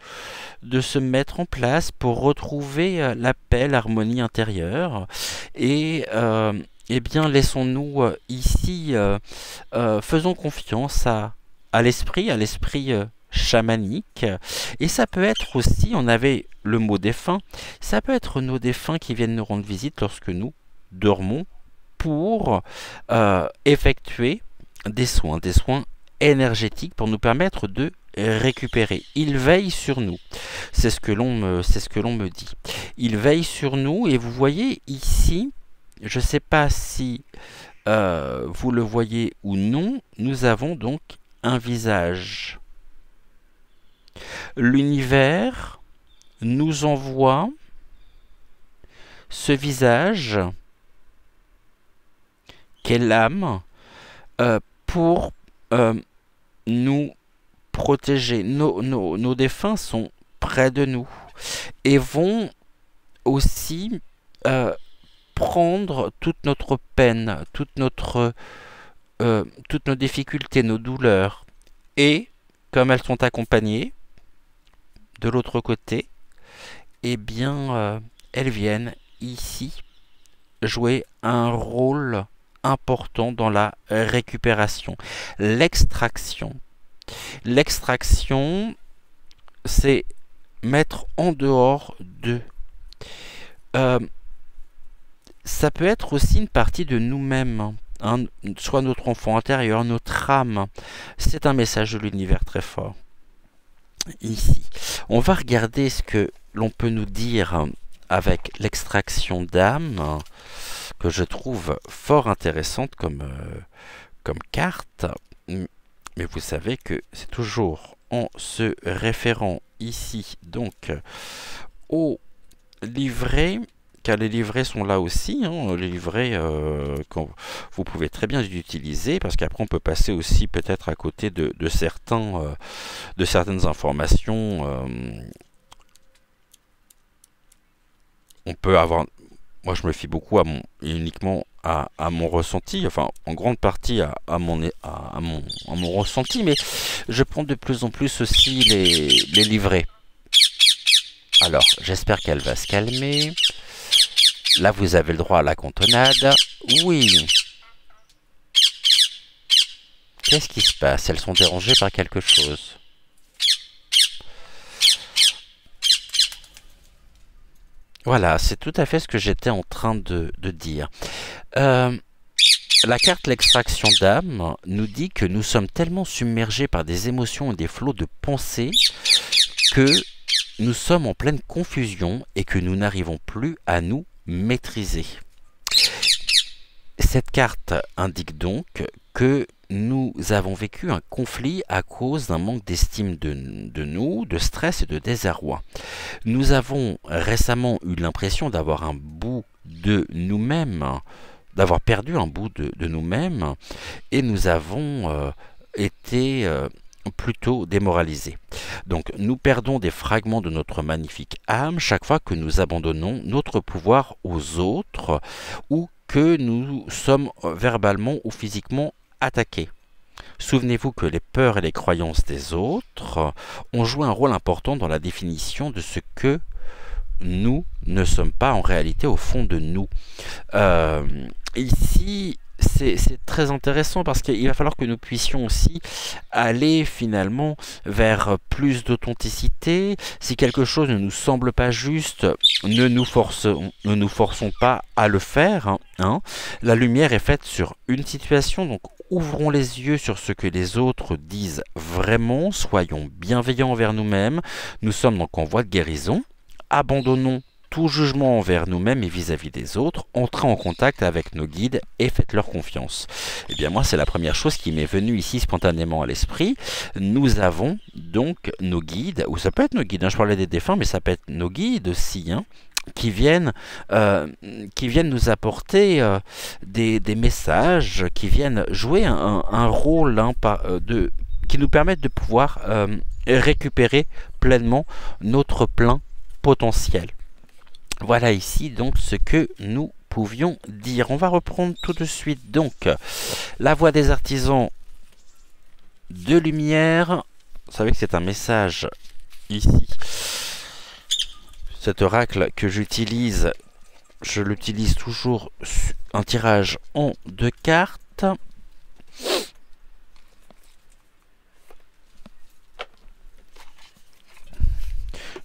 Speaker 1: mettre en place pour retrouver la paix, l'harmonie intérieure. Et eh bien, laissons-nous ici, faisons confiance à l'esprit chamanique. Et ça peut être aussi, on avait le mot défunt, ça peut être nos défunts qui viennent nous rendre visite lorsque nous dormons pour effectuer des soins énergétiques pour nous permettre de récupérer. Il veille sur nous. C'est ce que l'on me dit. Il veille sur nous et vous voyez ici, je ne sais pas si vous le voyez ou non, nous avons donc un visage. L'univers nous envoie ce visage qu'est l'âme pour nous protéger. Nos défunts sont près de nous et vont aussi prendre toute notre peine, toutes nos difficultés, nos douleurs. Et comme elles sont accompagnées, de l'autre côté, eh bien, elles viennent ici jouer un rôle important dans la récupération. L'extraction. L'extraction, c'est mettre en dehors de. Ça peut être aussi une partie de nous-mêmes, hein, soit notre enfant intérieur, notre âme. C'est un message de l'univers très fort. Ici, on va regarder ce que l'on peut nous dire avec l'extraction d'âme, que je trouve fort intéressante comme carte. Mais vous savez que c'est toujours en se référant ici donc au livret, car les livrets sont là aussi, hein, les livrets vous pouvez très bien les utiliser, parce qu'après on peut passer aussi peut-être à côté de certaines informations. On peut avoir, moi je me fie beaucoup uniquement à mon ressenti, enfin en grande partie à mon ressenti, mais je prends de plus en plus aussi les livrets. Alors j'espère qu'elle va se calmer. Là vous avez le droit à la cantonade. Oui. Qu'est-ce qui se passe? Elles sont dérangées par quelque chose. Voilà, c'est tout à fait ce que j'étais en train de dire. La carte l'extraction d'âme nous dit que nous sommes tellement submergés par des émotions et des flots de pensées que nous sommes en pleine confusion et que nous n'arrivons plus à nous maîtriser. Cette carte indique donc que nous avons vécu un conflit à cause d'un manque d'estime de nous, de stress et de désarroi. Nous avons récemment eu l'impression d'avoir un bout de nous-mêmes, d'avoir perdu un bout de nous-mêmes, et nous avons été plutôt démoralisés. Donc nous perdons des fragments de notre magnifique âme chaque fois que nous abandonnons notre pouvoir aux autres ou que nous sommes verbalement ou physiquement attaqués. Souvenez-vous que les peurs et les croyances des autres ont joué un rôle important dans la définition de ce que nous ne sommes pas en réalité au fond de nous. Ici, c'est très intéressant parce qu'il va falloir que nous puissions aussi aller finalement vers plus d'authenticité. Si quelque chose ne nous semble pas juste, ne nous forçons pas à le faire. Hein. La lumière est faite sur une situation, donc ouvrons les yeux sur ce que les autres disent vraiment, soyons bienveillants envers nous-mêmes. Nous sommes donc en voie de guérison. Abandonnons tout jugement envers nous-mêmes et vis-à-vis des autres, entrez en contact avec nos guides et faites-leur confiance. Eh bien moi, c'est la première chose qui m'est venue ici spontanément à l'esprit. Nous avons donc nos guides, ou ça peut être nos guides, hein, je parlais des défunts, mais ça peut être nos guides aussi, hein, qui viennent nous apporter des messages, qui viennent jouer un rôle hein, qui nous permettent de pouvoir récupérer pleinement notre plein potentiel. Voilà ici donc ce que nous pouvions dire. On va reprendre tout de suite donc la voix des artisans de lumière. Vous savez que c'est un message ici. Cet oracle que j'utilise, je l'utilise toujours un tirage en 2 cartes.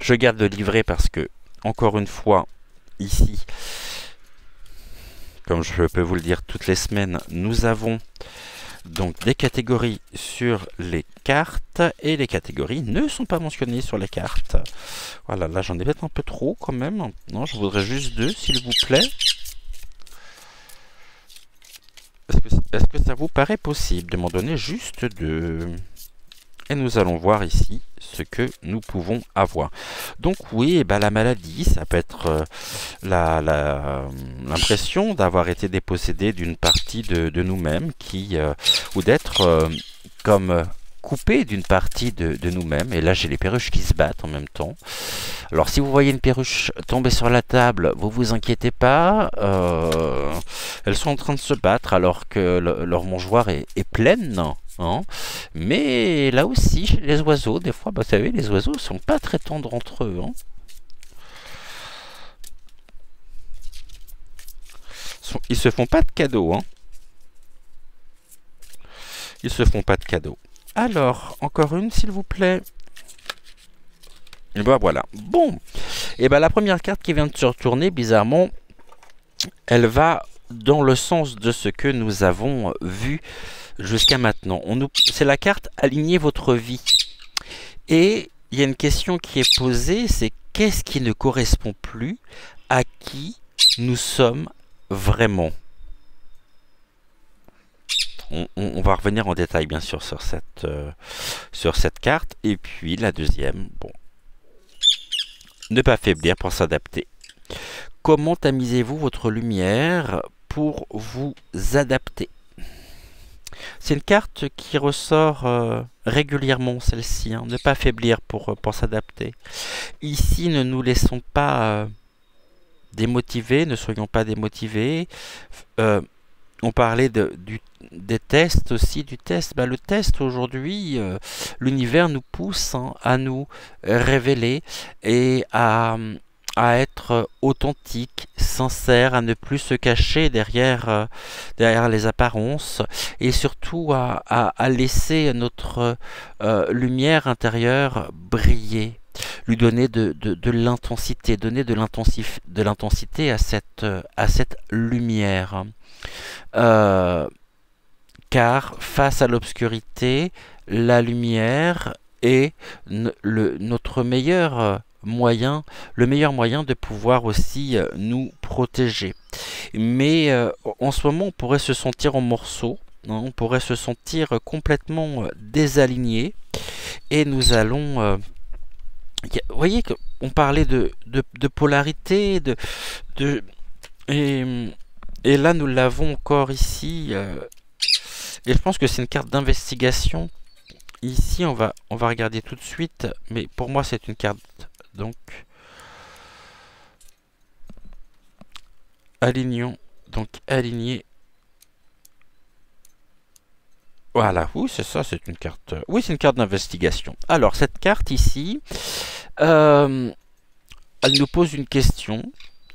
Speaker 1: Je garde le livret parce que, encore une fois, ici, comme je peux vous le dire toutes les semaines, nous avons donc des catégories sur les cartes et les catégories ne sont pas mentionnées sur les cartes. Voilà, là j'en ai peut-être un peu trop quand même. Non, je voudrais juste 2, s'il vous plaît. Est-ce que ça vous paraît possible de m'en donner juste 2? Et nous allons voir ici ce que nous pouvons avoir. Donc oui, eh ben, la maladie, ça peut être l'impression d'avoir été dépossédé d'une partie de nous-mêmes, ou d'être comme coupé d'une partie de nous-mêmes. Et là, j'ai les perruches qui se battent en même temps. Alors, si vous voyez une perruche tomber sur la table, vous vous inquiétez pas. Elles sont en train de se battre alors que leur mangeoire est pleine. Hein. Mais là aussi, chez les oiseaux, des fois, vous savez, les oiseaux sont pas très tendres entre eux. Hein. Ils se font pas de cadeaux, hein. Ils se font pas de cadeaux. Alors, encore une, s'il vous plaît. Et ben voilà. Bon. Et ben la première carte qui vient de se retourner, bizarrement, elle va dans le sens de ce que nous avons vu jusqu'à maintenant. C'est la carte Aligner votre vie. Et il y a une question qui est posée, c'est qu'est-ce qui ne correspond plus à qui nous sommes vraiment? On va revenir en détail bien sûr sur cette carte. Et puis la deuxième, bon, ne pas faiblir pour s'adapter. Comment tamisez-vous votre lumière pour vous adapter? C'est une carte qui ressort régulièrement, celle-ci. Hein. Ne pas faiblir pour s'adapter. Ici, ne nous laissons pas démotivés, ne soyons pas démotivés. On parlait des tests aussi, du test. Le test aujourd'hui, l'univers nous pousse à nous révéler et à être authentique, sincère, à ne plus se cacher derrière les apparences et surtout à laisser notre lumière intérieure briller, lui donner de l'intensité, donner de l'intensité à cette lumière. Car face à l'obscurité, la lumière est notre meilleur moyen, le meilleur moyen de pouvoir aussi nous protéger. Mais en ce moment, on pourrait se sentir en morceaux, hein, on pourrait se sentir complètement désaligné, et nous allons... vous voyez qu'on parlait de polarité, et là nous l'avons encore ici, et je pense que c'est une carte d'investigation. Ici on va regarder tout de suite, mais pour moi c'est une carte, donc alignons, donc aligner. Voilà, oui c'est ça, c'est une carte, oui c'est une carte d'investigation. Alors cette carte ici, elle nous pose une question,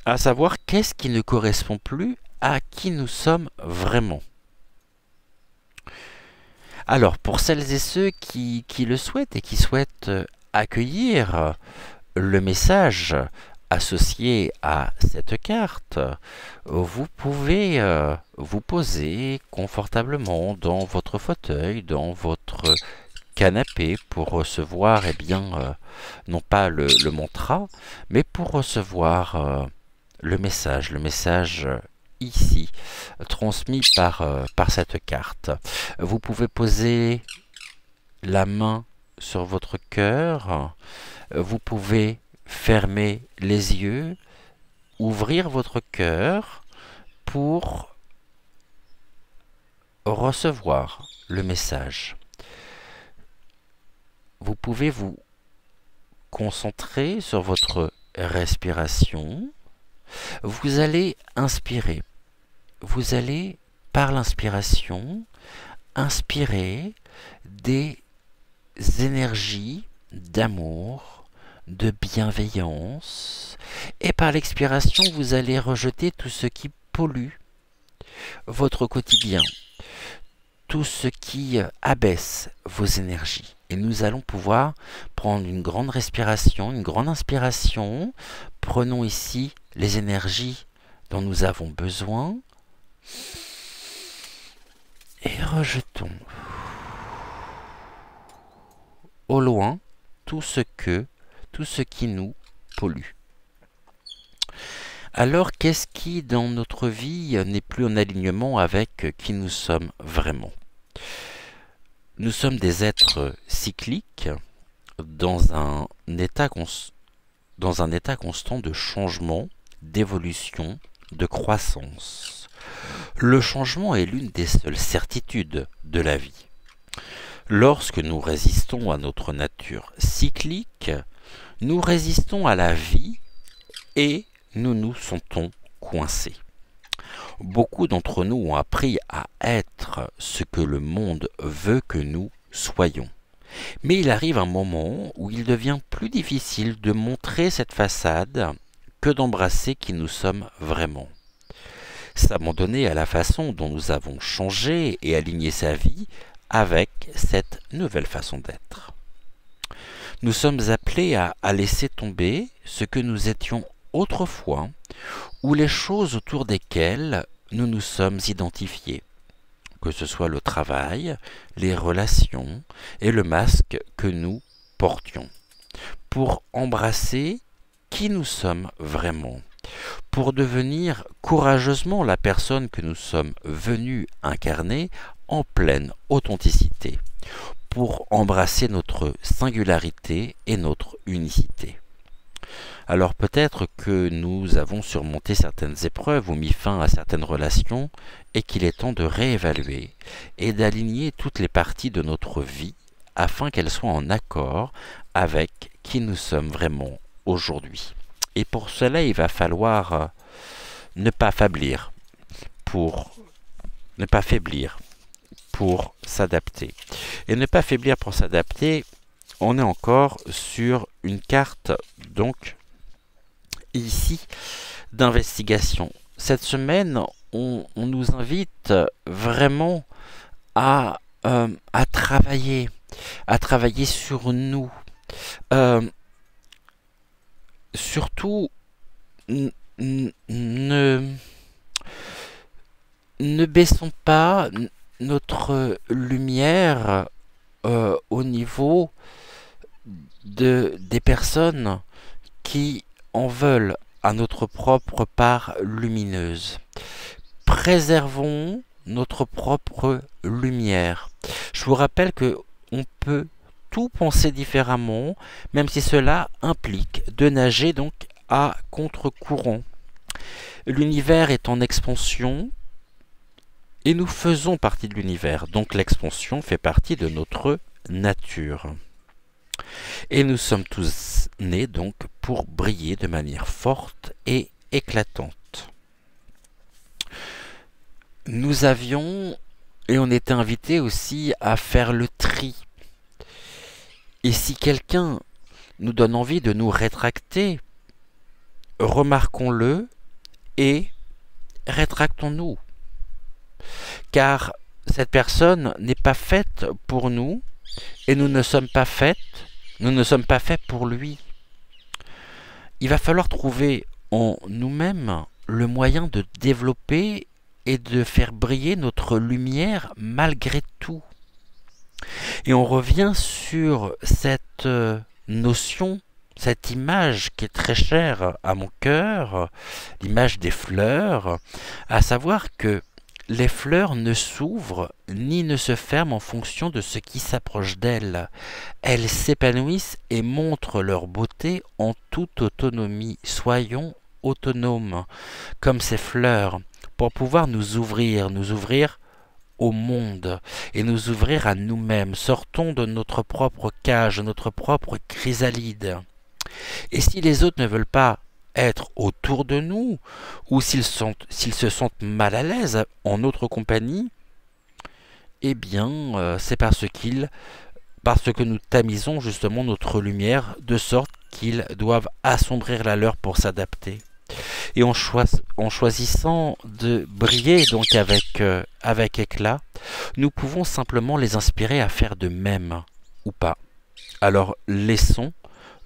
Speaker 1: à savoir qu'est-ce qui ne correspond plus à qui nous sommes vraiment. Alors, pour celles et ceux qui le souhaitent et qui souhaitent accueillir le message associé à cette carte, vous pouvez vous poser confortablement dans votre fauteuil, dans votre canapé pour recevoir, non pas le mantra, mais pour recevoir le message ici, transmis par cette carte. Vous pouvez poser la main sur votre cœur, vous pouvez fermer les yeux, ouvrir votre cœur pour recevoir le message. Vous pouvez vous concentrer sur votre respiration. Vous allez inspirer. Vous allez, par l'inspiration, inspirer des énergies d'amour, de bienveillance. Et par l'expiration, vous allez rejeter tout ce qui pollue votre quotidien, tout ce qui abaisse vos énergies. Et nous allons pouvoir prendre une grande respiration, une grande inspiration. Prenons ici les énergies dont nous avons besoin et rejetons au loin tout ce qui nous pollue. Alors, qu'est-ce qui dans notre vie n'est plus en alignement avec qui nous sommes vraiment? Nous sommes des êtres cycliques dans un état constant de changement, d'évolution, de croissance. Le changement est l'une des seules certitudes de la vie. Lorsque nous résistons à notre nature cyclique, nous résistons à la vie et nous nous sentons coincés. Beaucoup d'entre nous ont appris à être ce que le monde veut que nous soyons. Mais il arrive un moment où il devient plus difficile de montrer cette façade que d'embrasser qui nous sommes vraiment. s'abandonner à la façon dont nous avons changé et aligné sa vie avec cette nouvelle façon d'être. Nous sommes appelés à laisser tomber ce que nous étions autrefois ou les choses autour desquelles nous nous sommes identifiés, que ce soit le travail, les relations et le masque que nous portions, pour embrasser qui nous sommes vraiment, pour devenir courageusement la personne que nous sommes venus incarner en pleine authenticité, pour embrasser notre singularité et notre unicité. Alors peut-être que nous avons surmonté certaines épreuves ou mis fin à certaines relations et qu'il est temps de réévaluer et d'aligner toutes les parties de notre vie afin qu'elles soient en accord avec qui nous sommes vraiment aujourd'hui. Et pour cela, il va falloir ne pas faiblir pour s'adapter. Et ne pas faiblir pour s'adapter, on est encore sur une carte donc ici d'investigation. Cette semaine, on nous invite vraiment à travailler sur nous. Surtout, ne baissons pas notre lumière au niveau des personnes qui en veulent à notre propre part lumineuse. Préservons notre propre lumière. Je vous rappelle que on peut tout penser différemment, même si cela implique de nager donc à contre-courant. L'univers est en expansion et nous faisons partie de l'univers, donc l'expansion fait partie de notre nature. Et nous sommes tous nés donc pour briller de manière forte et éclatante. Nous avions, et on était invités aussi à faire le tri. Et si quelqu'un nous donne envie de nous rétracter, remarquons-le et rétractons-nous. Car cette personne n'est pas faite pour nous et nous ne sommes pas faits pour lui. Il va falloir trouver en nous-mêmes le moyen de développer et de faire briller notre lumière malgré tout. Et on revient sur cette notion, cette image qui est très chère à mon cœur, l'image des fleurs, à savoir que les fleurs ne s'ouvrent ni ne se ferment en fonction de ce qui s'approche d'elles. Elles s'épanouissent et montrent leur beauté en toute autonomie. Soyons autonomes, comme ces fleurs, pour pouvoir nous ouvrir au monde et nous ouvrir à nous-mêmes. Sortons de notre propre cage, notre propre chrysalide. Et si les autres ne veulent pas être autour de nous, ou s'ils se sentent mal à l'aise en notre compagnie, eh bien, c'est parce que nous tamisons justement notre lumière, de sorte qu'ils doivent assombrir la leur pour s'adapter. Et en choisissant de briller donc avec éclat, nous pouvons simplement les inspirer à faire de même, ou pas. Alors laissons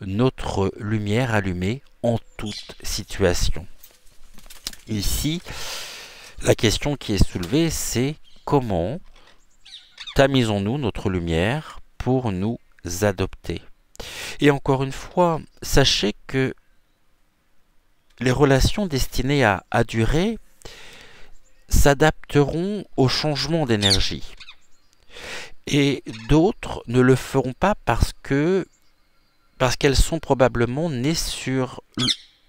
Speaker 1: notre lumière allumée en toute situation. Ici, la question qui est soulevée, c'est comment tamisons-nous notre lumière pour nous adopter. Et encore une fois, sachez que les relations destinées à durer s'adapteront au changement d'énergie. Et d'autres ne le feront pas parce qu'elles sont probablement nées sur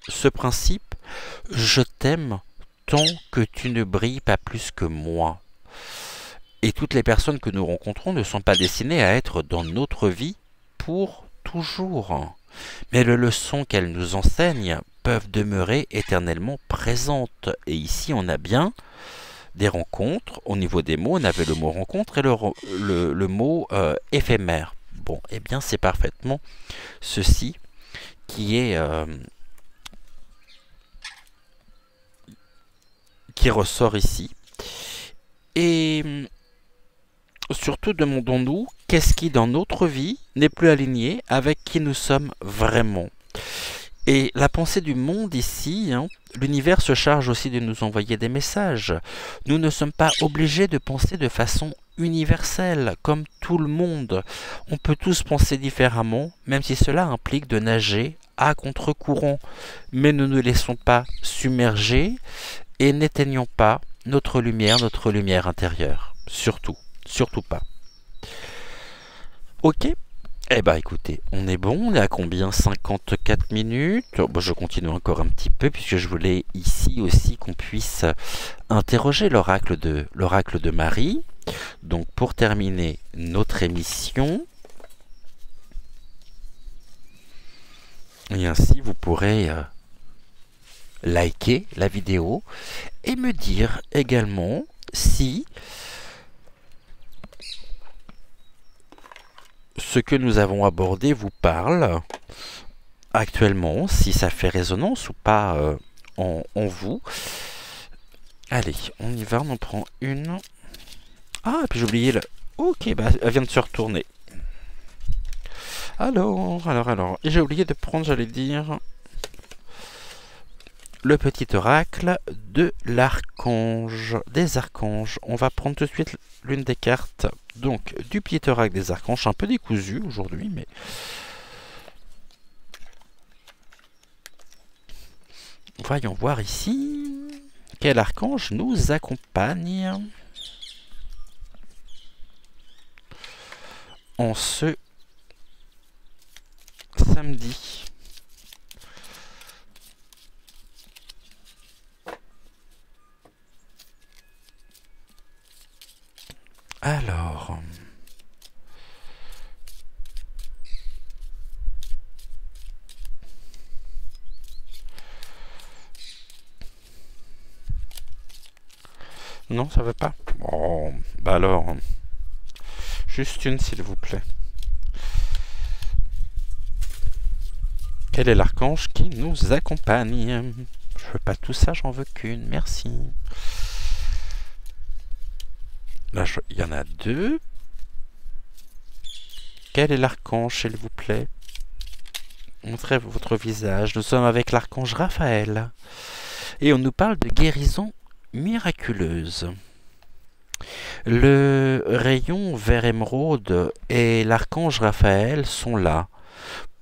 Speaker 1: ce principe « je t'aime tant que tu ne brilles pas plus que moi ». Et toutes les personnes que nous rencontrons ne sont pas destinées à être dans notre vie pour toujours. Mais les leçons qu'elles nous enseignent peuvent demeurer éternellement présentes. Et ici, on a bien des rencontres. Au niveau des mots, on avait le mot rencontre et le mot éphémère. Bon, eh bien, c'est parfaitement ceci qui est qui ressort ici. Et surtout, demandons-nous qu'est-ce qui dans notre vie n'est plus aligné avec qui nous sommes vraiment. Et la pensée du monde ici, hein, l'univers se charge aussi de nous envoyer des messages. Nous ne sommes pas obligés de penser de façon universelle, comme tout le monde. On peut tous penser différemment, même si cela implique de nager à contre-courant. Mais ne nous laissons pas submerger et n'éteignons pas notre lumière intérieure. Surtout, surtout pas. Ok? Eh ben écoutez, on est bon, on est à combien? 54 minutes. Bon, je continue encore un petit peu puisque je voulais ici aussi qu'on puisse interroger l'oracle de Marie. Donc pour terminer notre émission, et ainsi vous pourrez liker la vidéo et me dire également si ce que nous avons abordé vous parle actuellement, si ça fait résonance ou pas en vous. Allez, on y va, on en prend une. Ah, et puis j'ai oublié le... Ok, bah elle vient de se retourner. Alors. Et j'ai oublié de prendre, j'allais dire, le petit oracle de l'archange, des archanges. On va prendre tout de suite l'une des cartes, donc, du petit oracle des archanges. Un peu décousu aujourd'hui, mais... Voyons voir ici quel archange nous accompagne en ce samedi. Alors, non, ça veut pas. Bon, bah alors, juste une s'il vous plaît. Quel est l'archange qui nous accompagne? Je veux pas tout ça, j'en veux qu'une, merci. Là, il y en a deux. Quel est l'archange, s'il vous plaît? Montrez votre visage. Nous sommes avec l'archange Raphaël. Et on nous parle de guérison miraculeuse. Le rayon vert émeraude et l'archange Raphaël sont là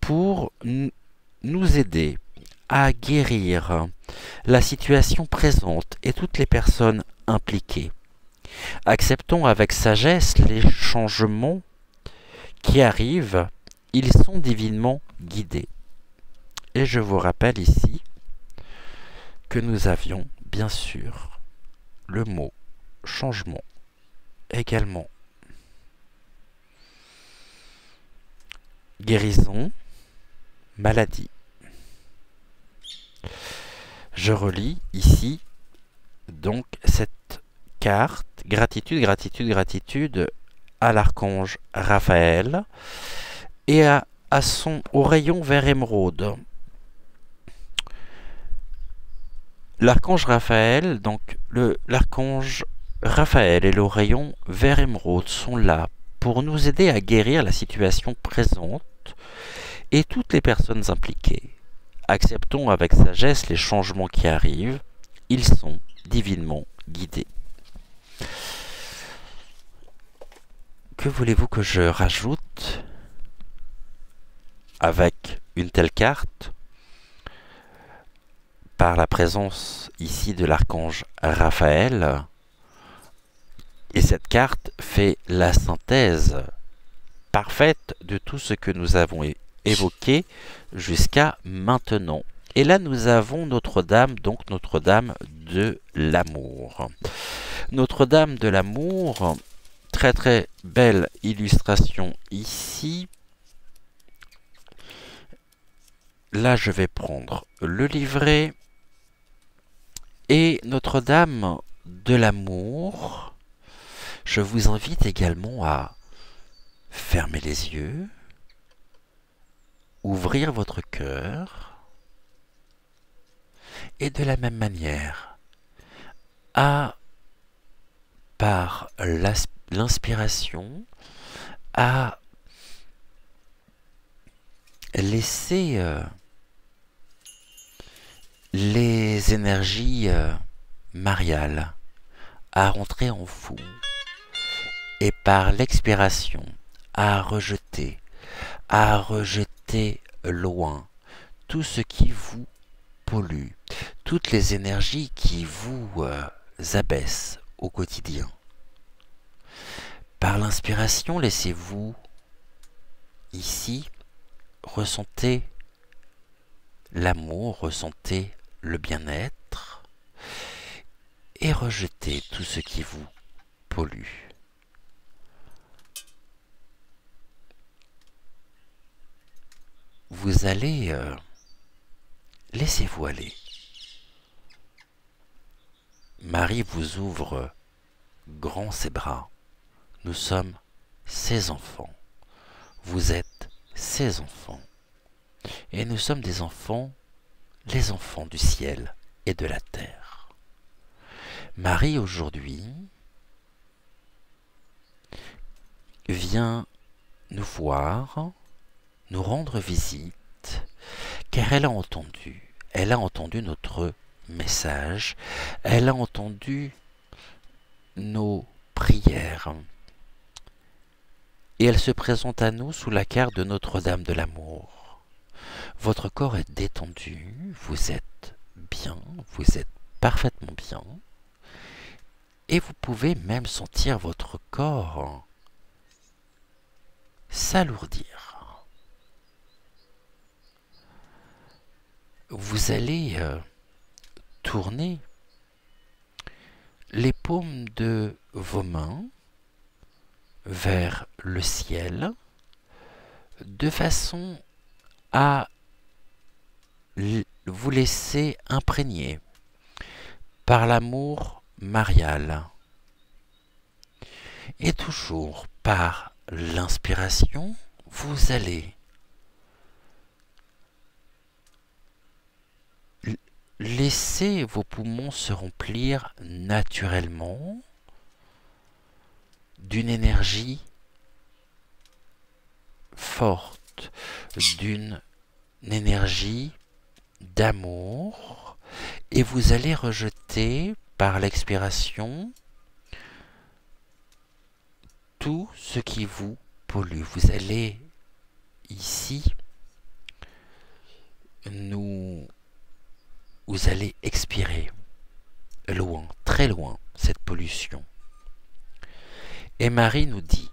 Speaker 1: pour nous aider à guérir la situation présente et toutes les personnes impliquées. Acceptons avec sagesse les changements qui arrivent, ils sont divinement guidés. Et je vous rappelle ici que nous avions bien sûr le mot changement également. Guérison, maladie. Je relis ici donc cette carte, gratitude, gratitude, gratitude à l'archange Raphaël et au rayon vert émeraude. L'archange Raphaël, donc l'archange Raphaël et le rayon vert émeraude sont là pour nous aider à guérir la situation présente et toutes les personnes impliquées. Acceptons avec sagesse les changements qui arrivent, ils sont divinement guidés. Que voulez-vous que je rajoute avec une telle carte? Par la présence ici de l'archange Raphaël, et cette carte fait la synthèse parfaite de tout ce que nous avons évoqué jusqu'à maintenant. Et là, nous avons Notre-Dame, donc Notre-Dame de l'amour. Notre-Dame de l'amour, très très belle illustration ici. Là, je vais prendre le livret. Et Notre-Dame de l'amour, je vous invite également à fermer les yeux, ouvrir votre cœur, et de la même manière, à, par l'inspiration, à laisser les énergies mariales à rentrer en vous et par l'expiration à rejeter loin tout ce qui vous pollue, toutes les énergies qui vous abaissent au quotidien. Par l'inspiration, laissez-vous ici, ressentez l'amour, ressentez le bien-être et rejetez tout ce qui vous pollue. Vous allez... laissez-vous aller. Marie vous ouvre grand ses bras. Nous sommes ses enfants. Vous êtes ses enfants. Et nous sommes des enfants, les enfants du ciel et de la terre. Marie, aujourd'hui, vient nous voir, nous rendre visite, car elle a entendu notre message, elle a entendu nos prières, et elle se présente à nous sous la carte de Notre-Dame de l'Amour. Votre corps est détendu, vous êtes bien, vous êtes parfaitement bien, et vous pouvez même sentir votre corps s'alourdir. Vous allez tourner les paumes de vos mains vers le ciel de façon à vous laisser imprégner par l'amour marial. Et toujours par l'inspiration, vous allez laisser vos poumons se remplir naturellement d'une énergie forte, d'une énergie d'amour, et vous allez rejeter par l'expiration tout ce qui vous pollue. Vous allez ici vous allez expirer loin, très loin, cette pollution. Et Marie nous dit: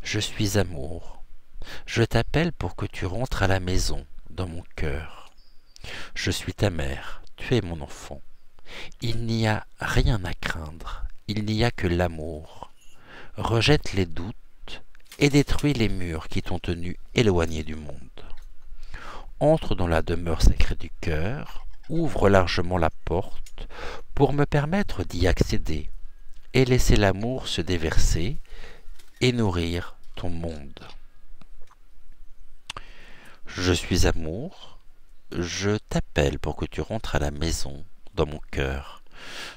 Speaker 1: je suis amour, je t'appelle pour que tu rentres à la maison, dans mon cœur. Je suis ta mère, tu es mon enfant. Il n'y a rien à craindre, il n'y a que l'amour. Rejette les doutes et détruis les murs qui t'ont tenu éloigné du monde. Entre dans la demeure sacrée du cœur, ouvre largement la porte pour me permettre d'y accéder et laisser l'amour se déverser et nourrir ton monde. Je suis amour, je t'appelle pour que tu rentres à la maison, dans mon cœur.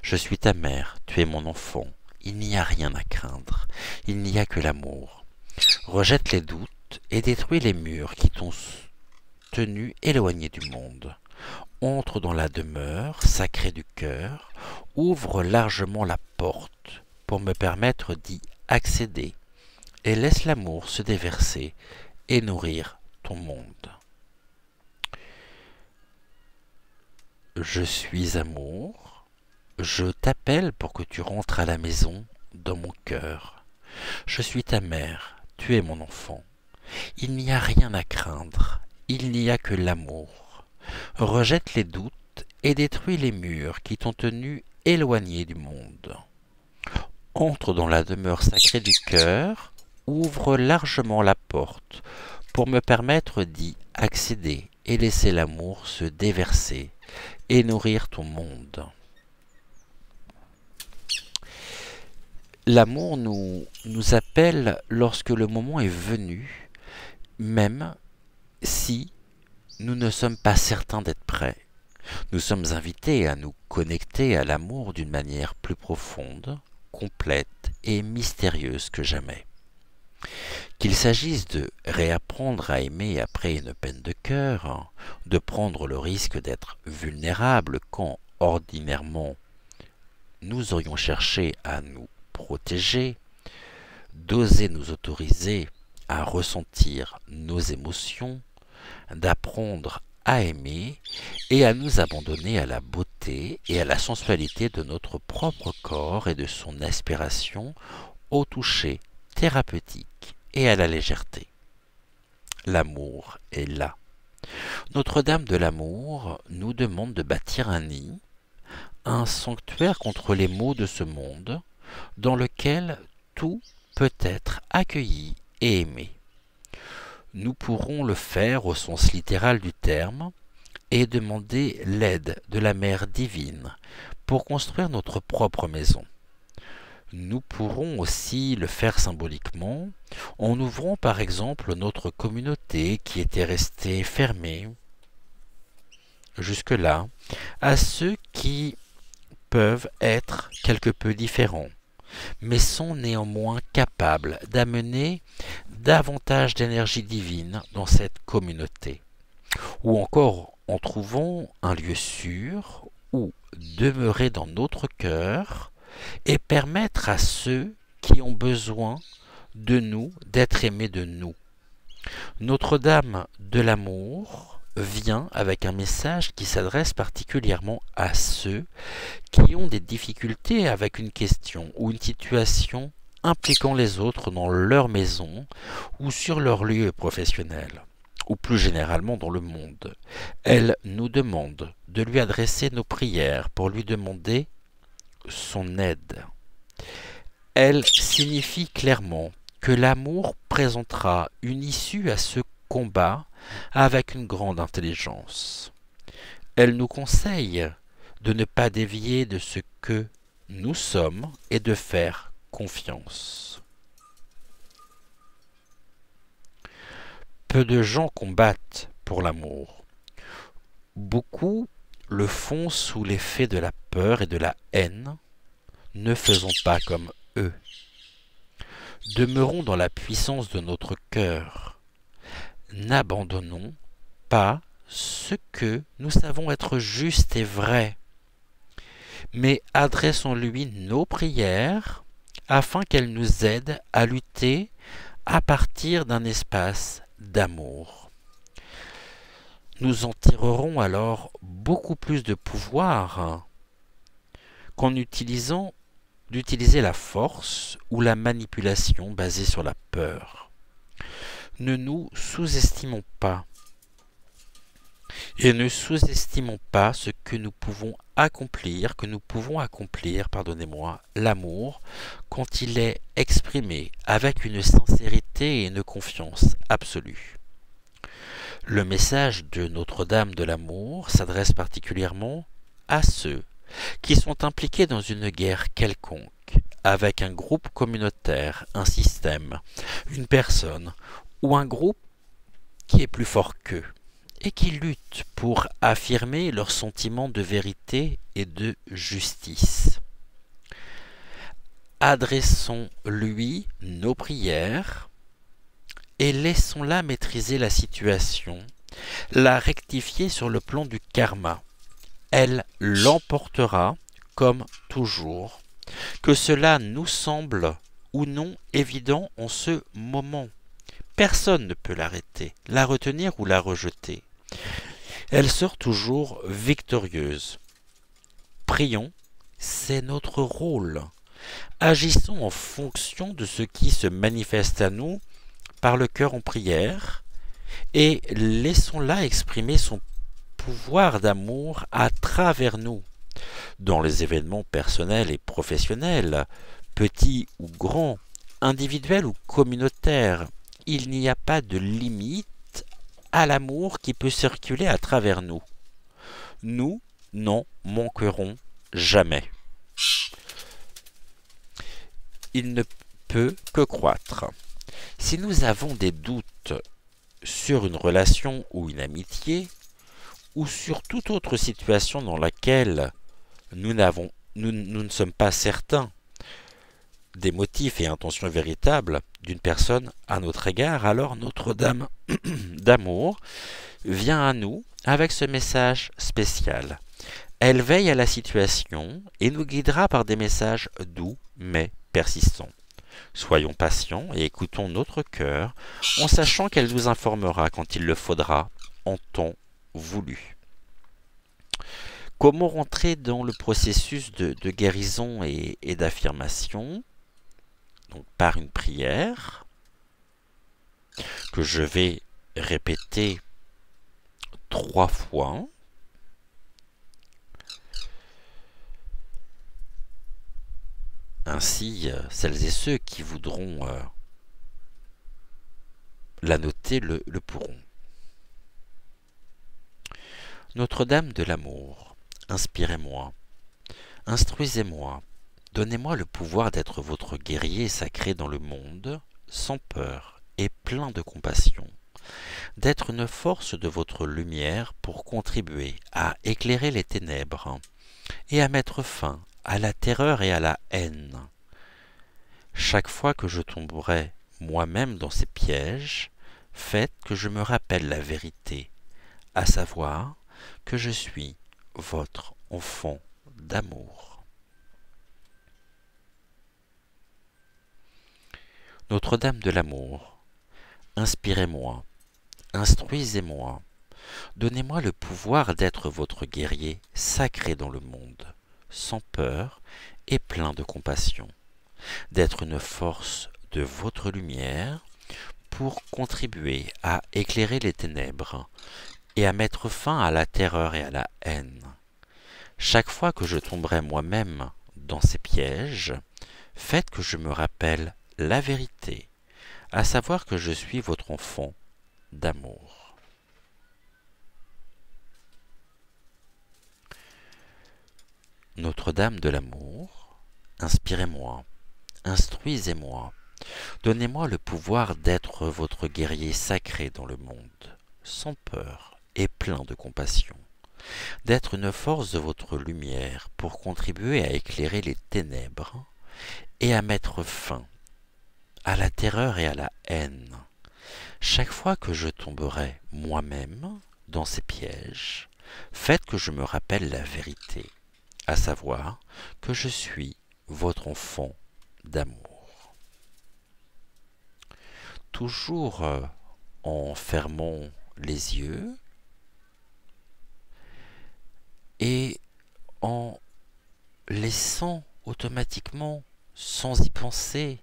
Speaker 1: Je suis ta mère, tu es mon enfant. Il n'y a rien à craindre, il n'y a que l'amour. Rejette les doutes et détruis les murs qui t'ont tenu éloigné du monde. Entre dans la demeure sacrée du cœur, ouvre largement la porte pour me permettre d'y accéder et laisse l'amour se déverser et nourrir ton monde. Je suis amour, je t'appelle pour que tu rentres à la maison, dans mon cœur. Je suis ta mère, tu es mon enfant. Il n'y a rien à craindre, il n'y a que l'amour. Rejette les doutes et détruis les murs qui t'ont tenu éloigné du monde. Entre dans la demeure sacrée du cœur, ouvre largement la porte pour me permettre d'y accéder et laisser l'amour se déverser et nourrir ton monde. L'amour nous appelle lorsque le moment est venu, même si nous ne sommes pas certains d'être prêts. Nous sommes invités à nous connecter connecter à l'amour d'une manière plus profonde, complète et mystérieuse que jamais. Qu'il s'agisse de réapprendre à aimer après une peine de cœur, de prendre le risque d'être vulnérable quand, ordinairement, nous aurions cherché à nous protéger, d'oser nous autoriser à ressentir nos émotions, d'apprendre à aimer et à nous abandonner à la beauté et à la sensualité de notre propre corps et de son aspiration au toucher thérapeutique et à la légèreté. L'amour est là. Notre-Dame de l'amour nous demande de bâtir un nid, un sanctuaire contre les maux de ce monde, dans lequel tout peut être accueilli et aimé. Nous pourrons le faire au sens littéral du terme et demander l'aide de la Mère divine pour construire notre propre maison. Nous pourrons aussi le faire symboliquement en ouvrant par exemple notre communauté qui était restée fermée jusque-là à ceux qui peuvent être quelque peu différents, mais sont néanmoins capables d'amener davantage d'énergie divine dans cette communauté. Ou encore en trouvant un lieu sûr où demeurer dans notre cœur et permettre à ceux qui ont besoin de nous d'être aimés de nous. Notre-Dame de l'amour vient avec un message qui s'adresse particulièrement à ceux qui ont des difficultés avec une question ou une situation impliquant les autres dans leur maison ou sur leur lieu professionnel, ou plus généralement dans le monde. Elle nous demande de lui adresser nos prières pour lui demander son aide. Elle signifie clairement que l'amour présentera une issue à ce combat avec une grande intelligence. Elle nous conseille de ne pas dévier de ce que nous sommes et de faire confiance. Peu de gens combattent pour l'amour. Beaucoup le font sous l'effet de la peur et de la haine. Ne faisons pas comme eux. Demeurons dans la puissance de notre cœur. N'abandonnons pas ce que nous savons être juste et vrai, mais adressons-lui nos prières afin qu'elle nous aide à lutter à partir d'un espace d'amour. Nous en tirerons alors beaucoup plus de pouvoir qu'en d'utiliser la force ou la manipulation basée sur la peur. Ne nous sous-estimons pas et ne sous-estimons pas ce que nous pouvons accomplir, l'amour, quand il est exprimé avec une sincérité et une confiance absolue. Le message de Notre-Dame de l'amour s'adresse particulièrement à ceux qui sont impliqués dans une guerre quelconque, avec un groupe communautaire, un système, une personne ou un groupe qui est plus fort qu'eux et qui luttent pour affirmer leur sentiment de vérité et de justice. Adressons-lui nos prières et laissons-la maîtriser la situation, la rectifier sur le plan du karma. Elle l'emportera comme toujours, que cela nous semble ou non évident en ce moment. Personne ne peut l'arrêter, la retenir ou la rejeter. Elle sort toujours victorieuse. Prions, c'est notre rôle. Agissons en fonction de ce qui se manifeste à nous par le cœur en prière et laissons-la exprimer son pouvoir d'amour à travers nous, dans les événements personnels et professionnels, petits ou grands, individuels ou communautaires. Il n'y a pas de limite à l'amour qui peut circuler à travers nous. Nous n'en manquerons jamais. Il ne peut que croître. Si nous avons des doutes sur une relation ou une amitié, ou sur toute autre situation dans laquelle Nous ne sommes pas certains des motifs et intentions véritables d'une personne à notre égard, alors Notre-Dame d'amour vient à nous avec ce message spécial. Elle veille à la situation et nous guidera par des messages doux mais persistants. Soyons patients et écoutons notre cœur en sachant qu'elle nous informera quand il le faudra en temps voulu. Comment rentrer dans le processus de guérison et d'affirmation? Donc, par une prière que je vais répéter 3 fois. Ainsi, celles et ceux qui voudront la noter le pourront. Notre-Dame de l'amour, inspirez-moi, instruisez-moi, donnez-moi le pouvoir d'être votre guerrier sacré dans le monde, sans peur et plein de compassion, d'être une force de votre lumière pour contribuer à éclairer les ténèbres et à mettre fin à la terreur et à la haine. Chaque fois que je tomberai moi-même dans ces pièges, faites que je me rappelle la vérité, à savoir que je suis votre enfant d'amour. Notre-Dame de l'amour, inspirez-moi, instruisez-moi, donnez-moi le pouvoir d'être votre guerrier sacré dans le monde, sans peur et plein de compassion, d'être une force de votre lumière pour contribuer à éclairer les ténèbres et à mettre fin à la terreur et à la haine. Chaque fois que je tomberai moi-même dans ces pièges, faites que je me rappelle la vérité, à savoir que je suis votre enfant d'amour. Notre-Dame de l'amour, inspirez-moi, instruisez-moi, donnez-moi le pouvoir d'être votre guerrier sacré dans le monde, sans peur et plein de compassion, d'être une force de votre lumière pour contribuer à éclairer les ténèbres et à mettre fin à la terreur et à la haine. Chaque fois que je tomberai moi-même dans ces pièges, faites que je me rappelle la vérité, à savoir que je suis votre enfant d'amour. Toujours en fermant les yeux et en laissant automatiquement, sans y penser,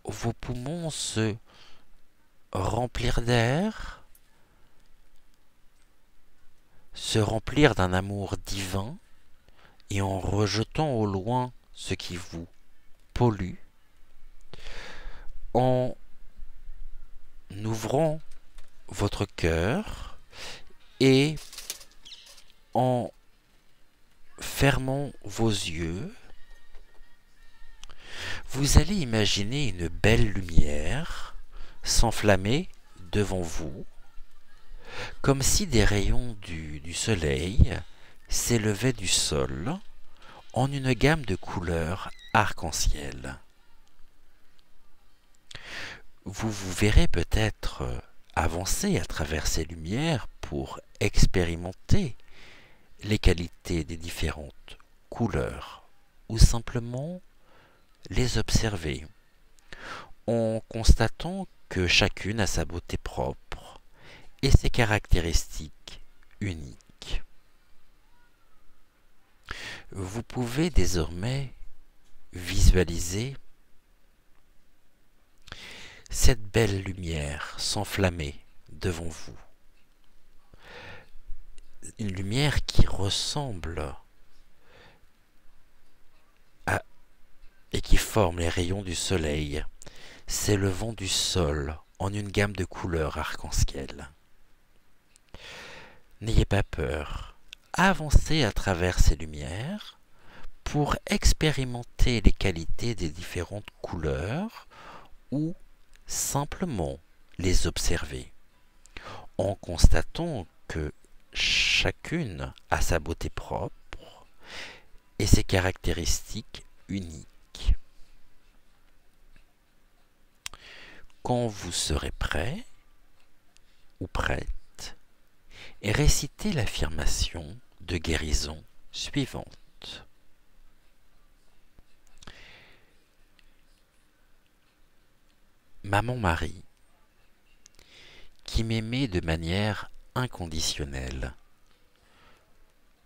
Speaker 1: vos poumons se remplir d'air, se remplir d'un amour divin, et en rejetant au loin ce qui vous pollue, en ouvrant votre cœur et en fermant vos yeux, vous allez imaginer une belle lumière s'enflammer devant vous, comme si des rayons du soleil s'élevaient du sol en une gamme de couleurs arc-en-ciel. Vous vous verrez peut-être avancer à travers ces lumières pour expérimenter les qualités des différentes couleurs ou simplement les observer en constatant que chacune a sa beauté propre et ses caractéristiques uniques. Vous pouvez désormais visualiser cette belle lumière s'enflammer devant vous. Une lumière qui ressemble à et qui forme les rayons du soleil s'élevant du sol en une gamme de couleurs arc-en-ciel. N'ayez pas peur, avancez à travers ces lumières pour expérimenter les qualités des différentes couleurs ou simplement les observer en constatant que chaque chacune a sa beauté propre et ses caractéristiques uniques. Quand vous serez prêt ou prête, récitez l'affirmation de guérison suivante. Maman Marie, qui m'aimait de manière inconditionnelle,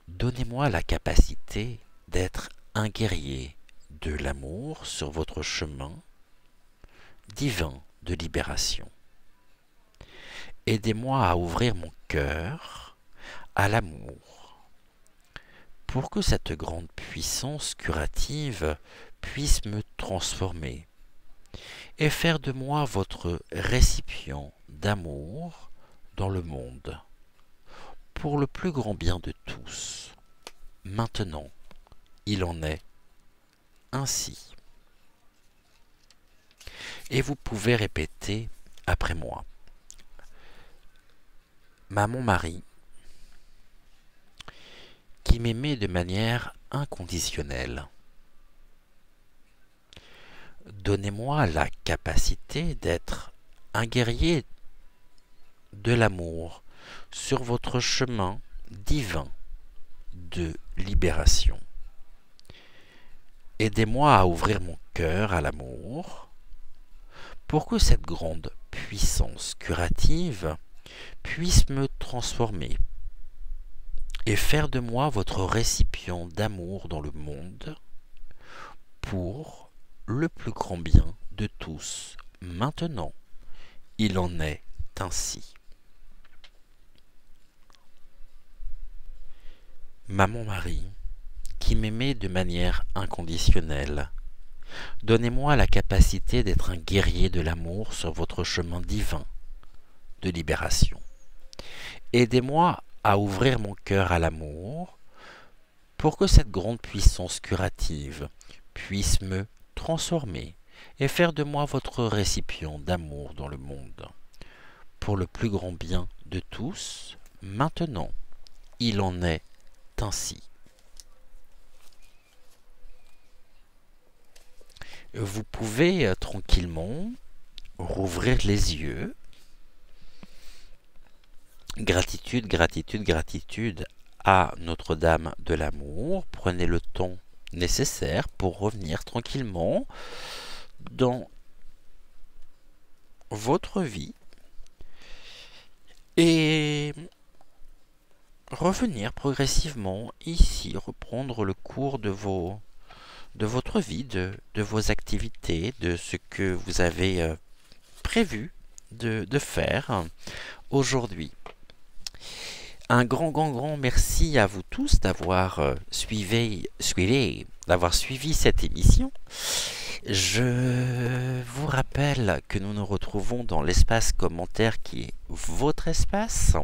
Speaker 1: donnez-moi la capacité d'être un guerrier de l'amour sur votre chemin divin de libération. Aidez-moi à ouvrir mon cœur à l'amour pour que cette grande puissance curative puisse me transformer et faire de moi votre récipient d'amour dans le monde, pour le plus grand bien de tous. Maintenant, il en est ainsi. Et vous pouvez répéter après moi. Maman Marie, qui m'aimait de manière inconditionnelle, donnez-moi la capacité d'être un guerrier de l'amour sur votre chemin divin de libération. Aidez-moi à ouvrir mon cœur à l'amour pour que cette grande puissance curative puisse me transformer et faire de moi votre récipient d'amour dans le monde pour le plus grand bien de tous. Maintenant, il en est ainsi. Maman Marie, qui m'aimait de manière inconditionnelle, donnez-moi la capacité d'être un guerrier de l'amour sur votre chemin divin de libération. Aidez-moi à ouvrir mon cœur à l'amour pour que cette grande puissance curative puisse me transformer et faire de moi votre récipient d'amour dans le monde, pour le plus grand bien de tous. Maintenant, il en est ainsi. Vous pouvez tranquillement rouvrir les yeux. Gratitude, gratitude, gratitude à Notre-Dame de l'amour. Prenez le temps nécessaire pour revenir tranquillement dans votre vie et revenir progressivement ici, reprendre le cours de votre vie, de vos activités, de ce que vous avez prévu de faire aujourd'hui. Un grand merci à vous tous d'avoir suivi cette émission. Je vous rappelle que nous nous retrouvons dans l'espace commentaire qui est votre espace.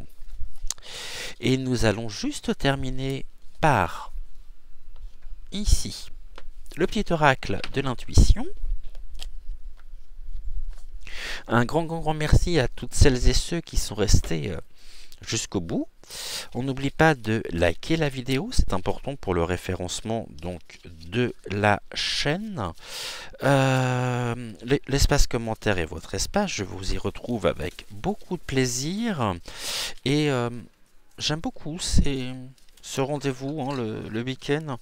Speaker 1: Et nous allons juste terminer par ici le petit oracle de l'intuition. Un grand merci à toutes celles et ceux qui sont restés jusqu'au bout. On n'oublie pas de liker la vidéo, c'est important pour le référencement donc de la chaîne. L'espace commentaire est votre espace, je vous y retrouve avec beaucoup de plaisir et j'aime beaucoup ce rendez-vous, hein, le week-end,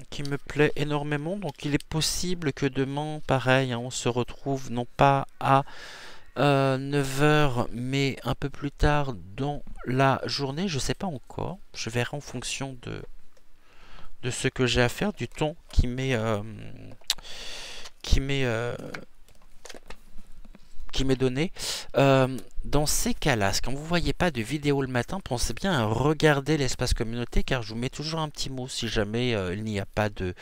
Speaker 1: qui me plaît énormément. Donc il est possible que demain, pareil, hein, on se retrouve non pas à 9 h, mais un peu plus tard dans la journée. Je sais pas encore. Je verrai en fonction de ce que j'ai à faire, du temps qui m'est donné. Dans ces cas-là, quand vous ne voyez pas de vidéo le matin, pensez bien à regarder l'espace communauté, car je vous mets toujours un petit mot si jamais il n'y a pas de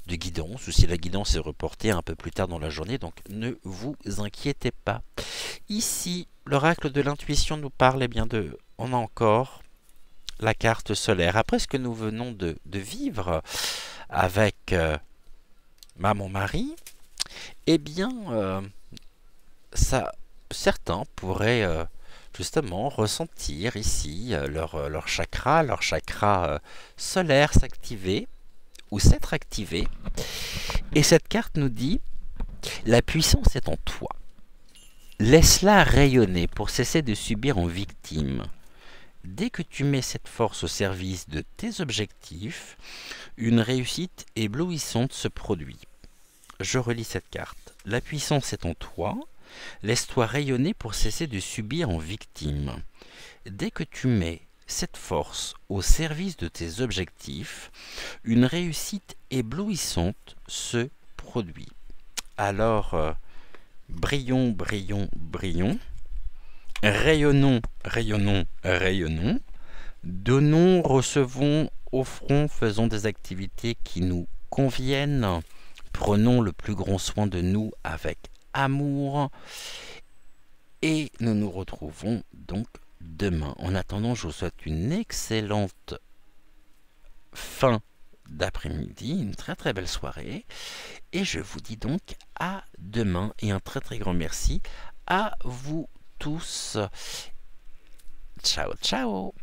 Speaker 1: guidance, ou si la guidance est reportée un peu plus tard dans la journée, donc ne vous inquiétez pas. Ici, l'oracle de l'intuition nous parle on a encore la carte solaire. Après ce que nous venons de vivre avec Maman Marie, eh bien, certains pourraient justement ressentir ici leur chakra solaire s'activer ou s'être activé. Et cette carte nous dit, la puissance est en toi. Laisse-la rayonner pour cesser de subir en victime. Dès que tu mets cette force au service de tes objectifs, une réussite éblouissante se produit. Je relis cette carte. La puissance est en toi. Laisse-toi rayonner pour cesser de subir en victime. Dès que tu mets cette force au service de tes objectifs, une réussite éblouissante se produit. Alors, brillons, brillons, brillons. Rayonnons, rayonnons, rayonnons. Donnons, recevons, offrons, faisons des activités qui nous conviennent. Prenons le plus grand soin de nous avec amour. Et nous nous retrouvons donc demain. En attendant, je vous souhaite une excellente fin d'après-midi, une très très belle soirée. Et je vous dis donc à demain et un très très grand merci à vous tous. Ciao, ciao.